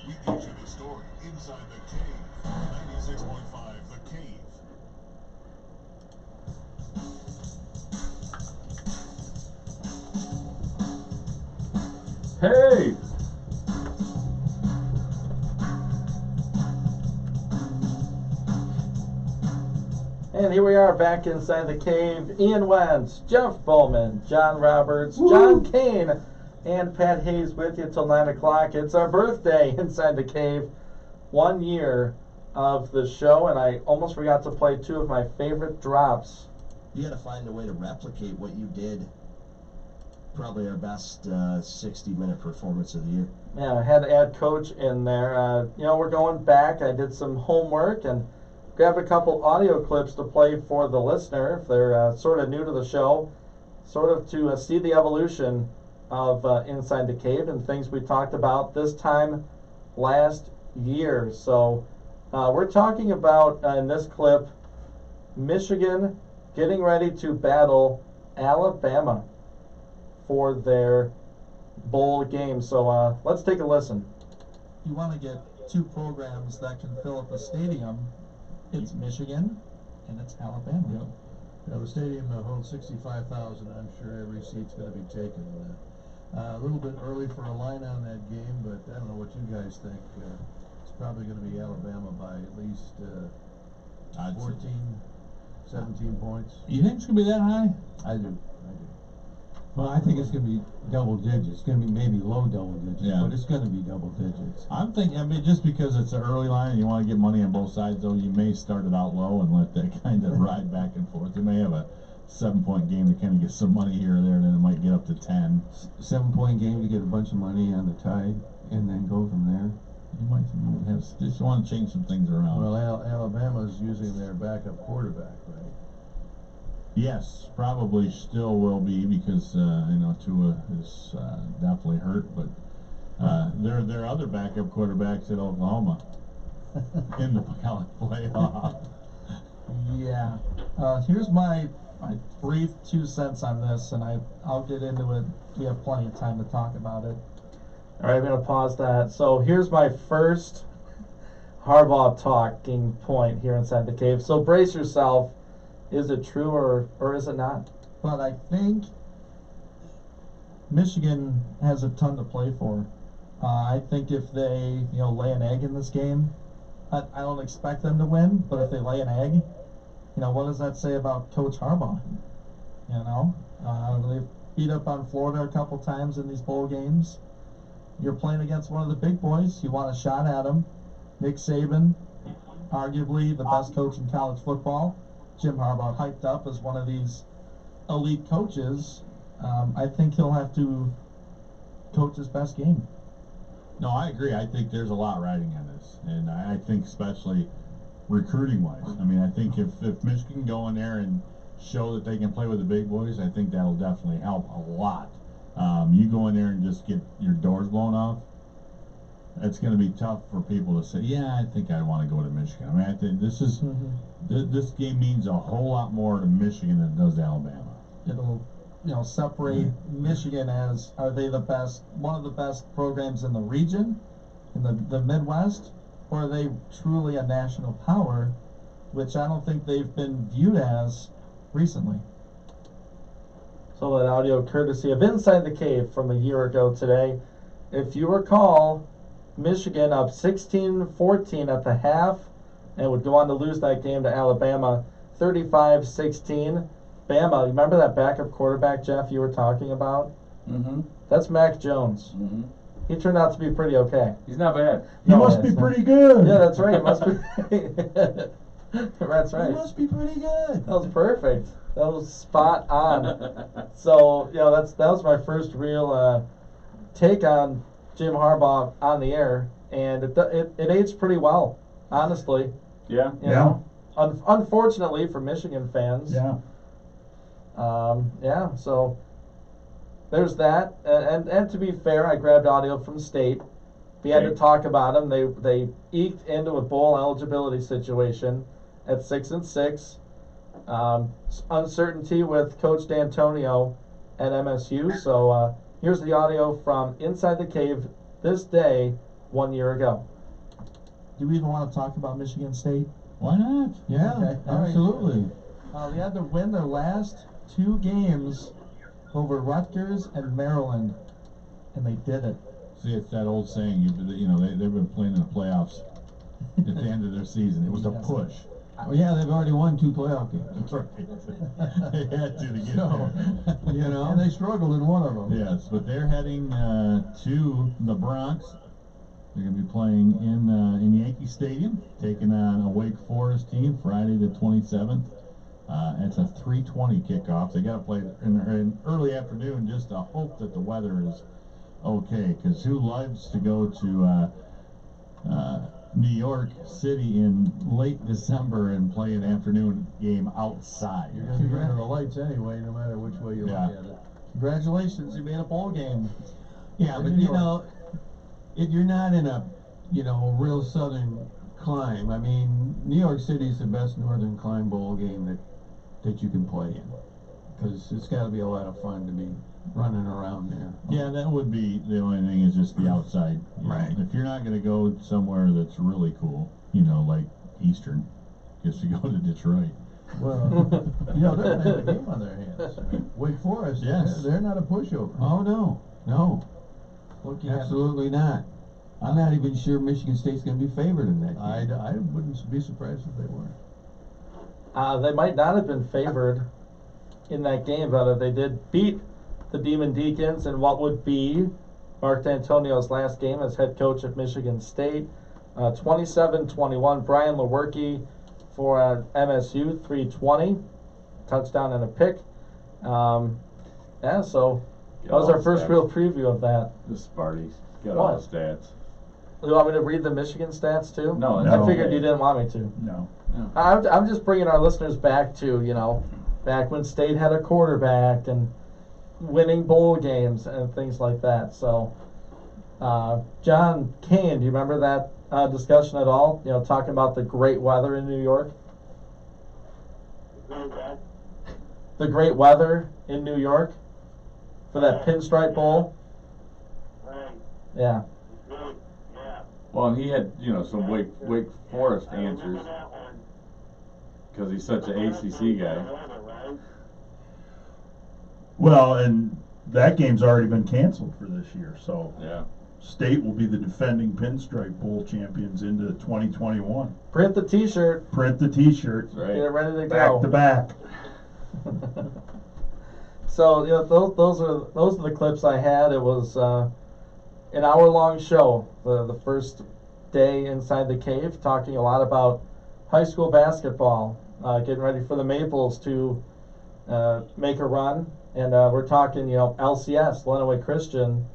[SPEAKER 3] We get you the story inside the cave. 96.5 The Cave.
[SPEAKER 6] Hey!
[SPEAKER 1] And here we are back inside the cave. Ian Wentz, Jeff Bowman, John Roberts, John Kane, and Pat Hayes with you till 9 o'clock. It's our birthday inside the cave. 1 year of the show, and I almost forgot to play two of my favorite drops.
[SPEAKER 8] You got to find a way to replicate what you did. Probably our best 60-minute performance of the year.
[SPEAKER 1] Yeah, I had to add Coach in there. We're going back. I did some homework and grabbed a couple audio clips to play for the listener if they're sort of new to the show. sort of to see the evolution of Inside the Cave and things we talked about this time last year. So we're talking about, in this clip, Michigan getting ready to battle Alabama for their bowl game. So let's take a listen.
[SPEAKER 5] You want to get two programs that can fill up a stadium, it's Michigan and it's Alabama.
[SPEAKER 9] Yep. Yeah, the stadium holds 65,000. I'm sure every seat's going to be taken. A little bit early for a line on that game, but I don't know what you guys think. It's probably going to be Alabama by at least 14, 17 points.
[SPEAKER 10] You think it's going to be that high?
[SPEAKER 9] I do.
[SPEAKER 10] Well, I think it's going to be double digits. It's going to be maybe low double digits,
[SPEAKER 6] Yeah.
[SPEAKER 10] but it's going to be double digits.
[SPEAKER 6] I'm thinking, I mean, just because it's an early line and you want to get money on both sides, though, you may start it out low and let that kind of ride back and forth. You may have a 7-point game to kind of get some money here or there, and then it might get up to 10.
[SPEAKER 10] 7-point game to get a bunch of money on the Tide, and then go from there.
[SPEAKER 6] You might have, just want to change some things around.
[SPEAKER 9] Well, Alabama's using their backup quarterback, right?
[SPEAKER 6] Yes, probably still will be because Tua is definitely hurt, but there are other backup quarterbacks at Oklahoma in the college playoff.
[SPEAKER 5] Yeah. Here's my brief 2 cents on this, and I'll get into it. We have plenty of time to talk about it.
[SPEAKER 1] All right, I'm going to pause that. So here's my first Harbaugh talking point here inside the cave. So brace yourself. Is it true or is it not?
[SPEAKER 5] But I think Michigan has a ton to play for. I think if they lay an egg in this game, I don't expect them to win, but if they lay an egg, what does that say about Coach Harbaugh? They've beat up on Florida a couple times in these bowl games. You're playing against one of the big boys. You want a shot at him. Nick Saban, arguably the best coach in college football. Jim Harbaugh hyped up as one of these elite coaches. I think he'll have to coach his best game.
[SPEAKER 6] No, I agree. I think there's a lot riding on this, and I think especially recruiting-wise. I mean, I think if Michigan can go in there and show that they can play with the big boys, I think that'll definitely help a lot. You go in there and just get your doors blown off, it's going to be tough for people to say, yeah, I think I want to go to Michigan. I mean, I think this game means a whole lot more to Michigan than it does to Alabama.
[SPEAKER 5] It'll separate Michigan as, are they the best, one of the best programs in the region, in the Midwest, or are they truly a national power, which I don't think they've been viewed as recently.
[SPEAKER 1] So that audio courtesy of Inside the Cave from a year ago today. If you recall, Michigan up 16-14 at the half and would go on to lose that game to Alabama 35-16. Bama, remember that backup quarterback, Jeff, you were talking about?
[SPEAKER 6] Mm-hmm.
[SPEAKER 1] That's Mac Jones.
[SPEAKER 6] Mm-hmm.
[SPEAKER 1] He turned out to be pretty okay.
[SPEAKER 6] He's not bad.
[SPEAKER 9] He must be pretty good.
[SPEAKER 1] Yeah, that's right. He must be. That's right.
[SPEAKER 8] He must be pretty good.
[SPEAKER 1] That was perfect. That was spot on. So, that was my first real take on Jim Harbaugh on the air, and it aged pretty well, honestly.
[SPEAKER 6] Yeah.
[SPEAKER 1] You know? Unfortunately for Michigan fans.
[SPEAKER 9] Yeah.
[SPEAKER 1] So there's that, and to be fair, I grabbed audio from State. We had to talk about them. They eked into a bowl eligibility situation at 6-6. Uncertainty with Coach D'Antonio at MSU. So here's the audio from Inside the Cave this day 1 year ago.
[SPEAKER 5] Do we even want to talk about Michigan State?
[SPEAKER 6] Why not?
[SPEAKER 10] Yeah,
[SPEAKER 5] Okay, all right.
[SPEAKER 10] absolutely.
[SPEAKER 5] They had to win their last 2 games over Rutgers and Maryland, and they did it.
[SPEAKER 6] See, it's that old saying, they've been playing in the playoffs at the end of their season. It was a
[SPEAKER 5] Yes.
[SPEAKER 6] push.
[SPEAKER 10] Well, yeah, they've already won 2 playoff games.
[SPEAKER 6] That's right. They had to get
[SPEAKER 10] So,
[SPEAKER 6] there.
[SPEAKER 9] And they struggled in one of them.
[SPEAKER 6] Yes, but they're heading to the Bronx. They're going to be playing in Yankee Stadium, taking on a Wake Forest team Friday the 27th. It's a 3:20 kickoff. They got to play in early afternoon just to hope that the weather is okay. Because who loves to go to
[SPEAKER 10] New York City in late December and play an afternoon game outside.
[SPEAKER 9] You're gonna be under the lights anyway, no matter which way you look
[SPEAKER 10] Yeah.
[SPEAKER 9] at it. Congratulations, you made a bowl game.
[SPEAKER 10] Yeah,
[SPEAKER 9] In
[SPEAKER 10] but
[SPEAKER 9] New
[SPEAKER 10] you
[SPEAKER 9] York.
[SPEAKER 10] know, you're not in a, real southern climb. I mean, New York City is the best northern climb bowl game that you can play in. Because it's got to be a lot of fun to be running around there.
[SPEAKER 11] Yeah, that would be the only thing is just the outside. you know.
[SPEAKER 10] Right.
[SPEAKER 11] If you're not going to go somewhere that's really cool, like Eastern, just to go to Detroit.
[SPEAKER 9] Well, they're gonna have a game on their hands. Wake Forest,
[SPEAKER 11] Yes.
[SPEAKER 9] they're not a pushover.
[SPEAKER 10] Oh, no.
[SPEAKER 9] Looking at-
[SPEAKER 10] Absolutely not. I'm not even sure Michigan State's going to be favored in that game.
[SPEAKER 9] I wouldn't be surprised if they weren't.
[SPEAKER 1] They might not have been favored in that game, but they did beat the Demon Deacons in what would be Mark D'Antonio's last game as head coach at Michigan State. 27-21. Brian Lewerke for MSU, 320. Touchdown and a pick. Yeah, so
[SPEAKER 6] Get
[SPEAKER 1] that was
[SPEAKER 6] all
[SPEAKER 1] our
[SPEAKER 6] the
[SPEAKER 1] first
[SPEAKER 6] stats.
[SPEAKER 1] real preview of that.
[SPEAKER 6] The Sparties. Got all
[SPEAKER 1] What?
[SPEAKER 6] the stats.
[SPEAKER 1] You want me to read the Michigan stats too?
[SPEAKER 6] No,
[SPEAKER 1] I
[SPEAKER 6] that's
[SPEAKER 1] figured
[SPEAKER 6] okay.
[SPEAKER 1] you didn't want me to.
[SPEAKER 2] No.
[SPEAKER 1] I'm just bringing our listeners back to, back when State had a quarterback and winning bowl games and things like that. So, John Kane, do you remember that discussion at all? Talking about the great weather in New York?
[SPEAKER 7] Very bad.
[SPEAKER 1] The great weather in New York for that Pinstripe Bowl?
[SPEAKER 7] Right.
[SPEAKER 1] Yeah.
[SPEAKER 7] Good. Yeah.
[SPEAKER 6] Well, and he had, some Wake Forest answers
[SPEAKER 7] Remember that one.
[SPEAKER 6] because he's such an ACC guy.
[SPEAKER 7] Right?
[SPEAKER 2] Well, and that game's already been canceled for this year, so
[SPEAKER 6] Yeah.
[SPEAKER 2] State will be the defending Pinstripe Bowl champions into 2021.
[SPEAKER 1] Print the T-shirt.
[SPEAKER 2] Print the T-shirt,
[SPEAKER 6] That's
[SPEAKER 1] Get it
[SPEAKER 6] right.
[SPEAKER 1] ready to
[SPEAKER 2] back
[SPEAKER 1] go.
[SPEAKER 2] to back.
[SPEAKER 1] So those are the clips I had. It was an hour-long show. The first day inside the cave, talking a lot about high school basketball, getting ready for the Maples to make a run, and we're talking LCS, Lenawee Christian,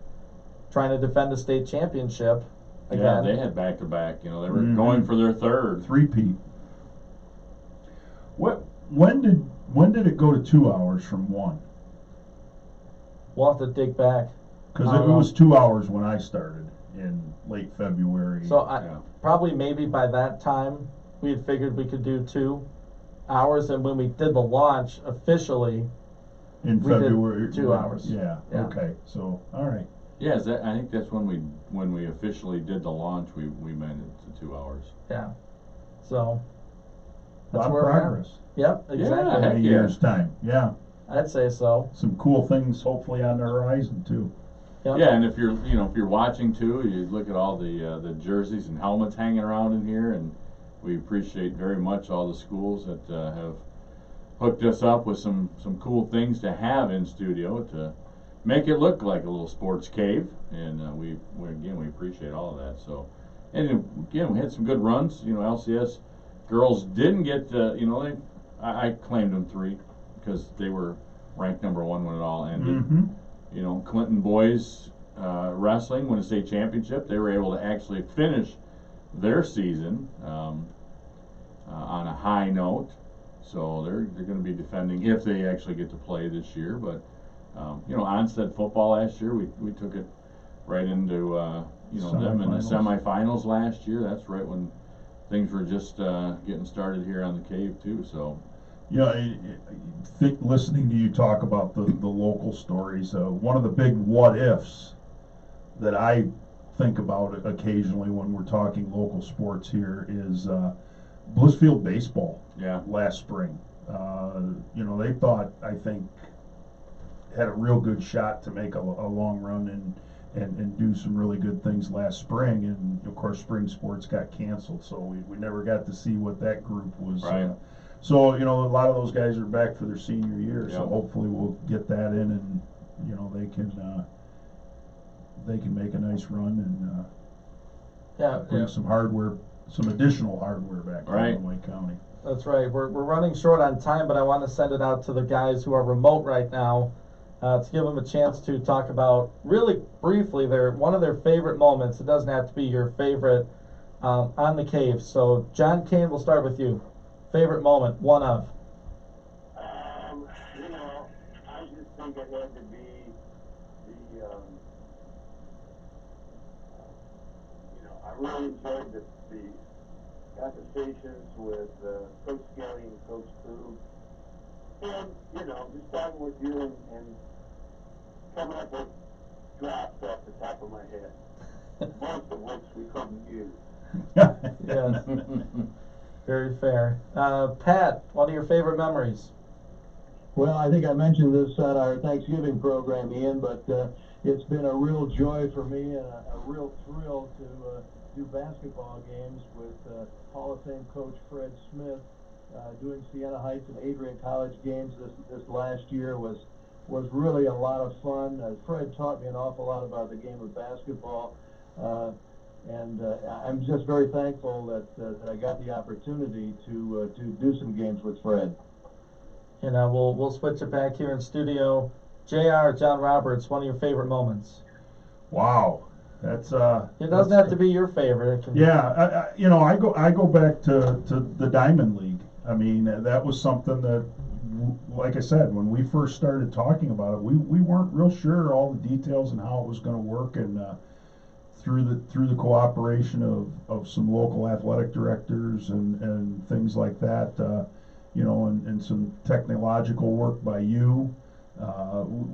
[SPEAKER 1] trying to defend a state championship
[SPEAKER 6] Yeah,
[SPEAKER 1] again.
[SPEAKER 6] they had back-to-back. They were
[SPEAKER 2] Mhm.
[SPEAKER 6] going for their third.
[SPEAKER 2] Three-peat. When did it go to 2 hours from 1?
[SPEAKER 1] We'll have to dig back.
[SPEAKER 2] Because it was 2 hours when I started in late February.
[SPEAKER 1] So
[SPEAKER 6] Yeah.
[SPEAKER 1] probably maybe by that time we had figured we could do 2 hours, and when we did the launch officially,
[SPEAKER 2] in
[SPEAKER 1] we did
[SPEAKER 2] February.
[SPEAKER 1] 2 hours.
[SPEAKER 2] Yeah.
[SPEAKER 1] Yeah.
[SPEAKER 2] Okay. So all right.
[SPEAKER 6] Yeah, I think that's when we officially did the launch. We meant it to 2 hours.
[SPEAKER 1] yeah. So
[SPEAKER 2] A lot of
[SPEAKER 1] where we're at.
[SPEAKER 2] progress.
[SPEAKER 1] Yep, exactly.
[SPEAKER 6] heck
[SPEAKER 2] In a
[SPEAKER 6] yeah.
[SPEAKER 2] year's time. Yeah.
[SPEAKER 1] I'd say so.
[SPEAKER 2] Some cool things hopefully on the horizon too.
[SPEAKER 1] Yep.
[SPEAKER 6] Yeah, and if you're watching too, you look at all the jerseys and helmets hanging around in here, and we appreciate very much all the schools that have hooked us up with some cool things to have in studio to make it look like a little sports cave, and we appreciate all of that. So, and again, we had some good runs. LCS girls didn't get I claimed them 3 because they were ranked number 1 when it all ended.
[SPEAKER 2] Mm-hmm.
[SPEAKER 6] Clinton boys wrestling won a state championship. They were able to actually finish their season on a high note. So they're going to be defending if they actually get to play this year. But Onstead football last year, we took it right into them in the semifinals last year. That's right when things were just getting started here on the cave too. So.
[SPEAKER 2] I think listening to you talk about the local stories, one of the big what ifs that I think about occasionally when we're talking local sports here is Blissfield baseball.
[SPEAKER 6] Yeah.
[SPEAKER 2] Last spring, they thought, I think, had a real good shot to make a long run and do some really good things last spring, and of course spring sports got canceled, so we never got to see what that group was.
[SPEAKER 6] Right.
[SPEAKER 2] So, a lot of those guys are back for their senior year, so
[SPEAKER 6] Yep.
[SPEAKER 2] hopefully we'll get that in and, they can make a nice run and bring some additional hardware back to
[SPEAKER 6] Right.
[SPEAKER 2] Illinois County.
[SPEAKER 1] That's right. We're running short on time, but I want to send it out to the guys who are remote right now to give them a chance to talk about really briefly one of their favorite moments. It doesn't have to be your favorite on the cave. So, John Kane, we'll start with you. Favorite moment, one of.
[SPEAKER 7] You know, I just think it had to be the, you know, I really enjoyed the conversations with Coach Skelly and Coach Krug. And, you know, just talking with you and coming up with drops off the top of my head, most of which we couldn't use.
[SPEAKER 1] Yes. Very fair. Pat, one of your favorite memories?
[SPEAKER 4] Well, I think I mentioned this on our Thanksgiving program, Ian, but it's been a real joy for me and a real thrill to do basketball games with Hall of Fame coach Fred Smith. Doing Siena Heights and Adrian College games this last year was really a lot of fun. Fred taught me an awful lot about the game of basketball, and I'm just very thankful that I got the opportunity to do some games with Fred.
[SPEAKER 1] And we'll switch it back here in studio. JR, John Roberts, one of your favorite moments.
[SPEAKER 2] Wow, that's
[SPEAKER 1] It doesn't have to be your favorite. It can
[SPEAKER 2] yeah. You know, I go back to the Diamond League. I mean, that was something that, like I said, when we first started talking about it, we weren't real sure all the details and how it was going to work, and through the cooperation of some local athletic directors and things like that, you know, and some technological work by you,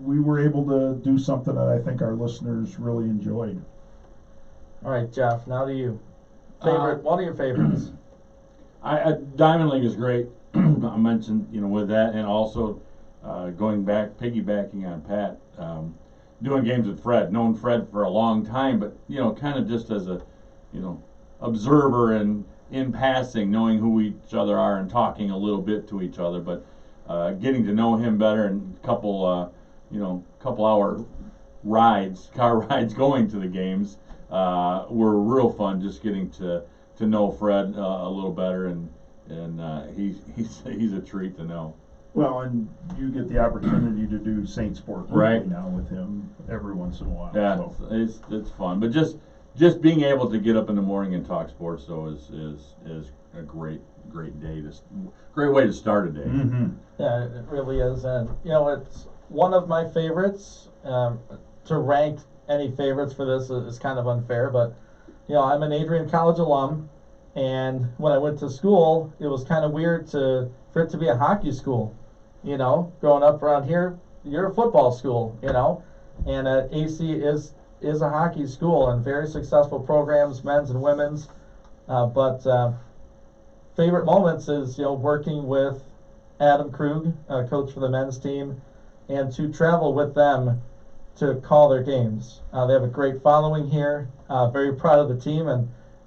[SPEAKER 2] we were able to do something that I think our listeners really enjoyed.
[SPEAKER 1] All right, Jeff, now to you. Favorite, one of your favorites.
[SPEAKER 6] Diamond League is great. I mentioned, you know, with that, and also going back, piggybacking on Pat, doing games with Fred. Known Fred for a long time, but you know, kind of just as a, you know, observer and in passing, knowing who each other are and talking a little bit to each other, but getting to know him better, and a couple, you know, couple hour car rides going to the games were real fun. Just getting to know Fred a little better, and he's a treat to know.
[SPEAKER 2] Well, and you get the opportunity to do Saint Sport
[SPEAKER 6] Right.
[SPEAKER 2] now with him every once in a while.
[SPEAKER 6] Yeah,
[SPEAKER 2] so.
[SPEAKER 6] it's fun, but just being able to get up in the morning and talk sports though is a great day great way to start a day.
[SPEAKER 2] Mm-hmm.
[SPEAKER 1] Yeah, it really is, and you know, it's one of my favorites. To rank any favorites for this is kind of unfair, but you know, I'm an Adrian College alum, and when I went to school, it was kind of weird for it to be a hockey school. You know, growing up around here, you're a football school, you know, and AC is a hockey school, and very successful programs, men's and women's. But favorite moments is, you know, working with Adam Krug, coach for the men's team, and to travel with them to call their games. They have a great following here. Very proud of the team,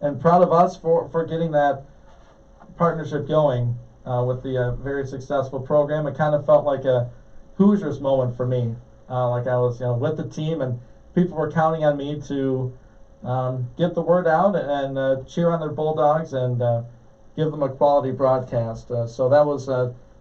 [SPEAKER 1] and proud of us for getting that partnership going with the very successful program. It kind of felt like a Hoosiers moment for me. Like I was, you know, with the team, and people were counting on me to get the word out and cheer on their Bulldogs and give them a quality broadcast. So that was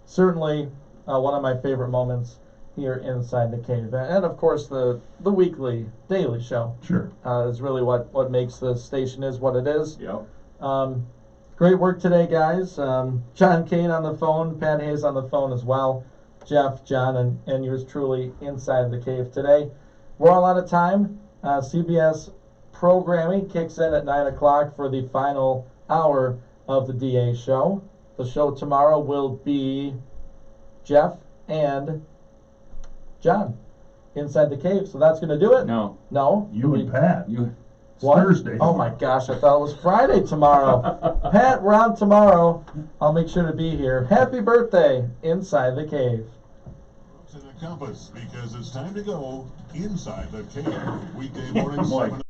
[SPEAKER 1] certainly one of my favorite moments here inside the cave. And of course the weekly, daily show
[SPEAKER 2] Sure.
[SPEAKER 1] is really what makes the station is what it is.
[SPEAKER 6] Yep.
[SPEAKER 1] Great work today, guys. John Kane on the phone, Pat Hayes on the phone as well. Jeff, John, and yours truly inside the cave today. We're all out of time. CBS programming kicks in at 9 o'clock for the final hour of the DA show. The show tomorrow will be Jeff and John inside the cave. So that's going to do it.
[SPEAKER 6] No.
[SPEAKER 1] No?
[SPEAKER 2] You and Pat. It's
[SPEAKER 1] What?
[SPEAKER 2] Thursday.
[SPEAKER 1] Oh my gosh, I thought it was Friday tomorrow. Pat, we're on tomorrow. I'll make sure to be here. Happy birthday, Inside the Cave.
[SPEAKER 3] To the compass, because it's time to go inside the cave. Weekday morning, 7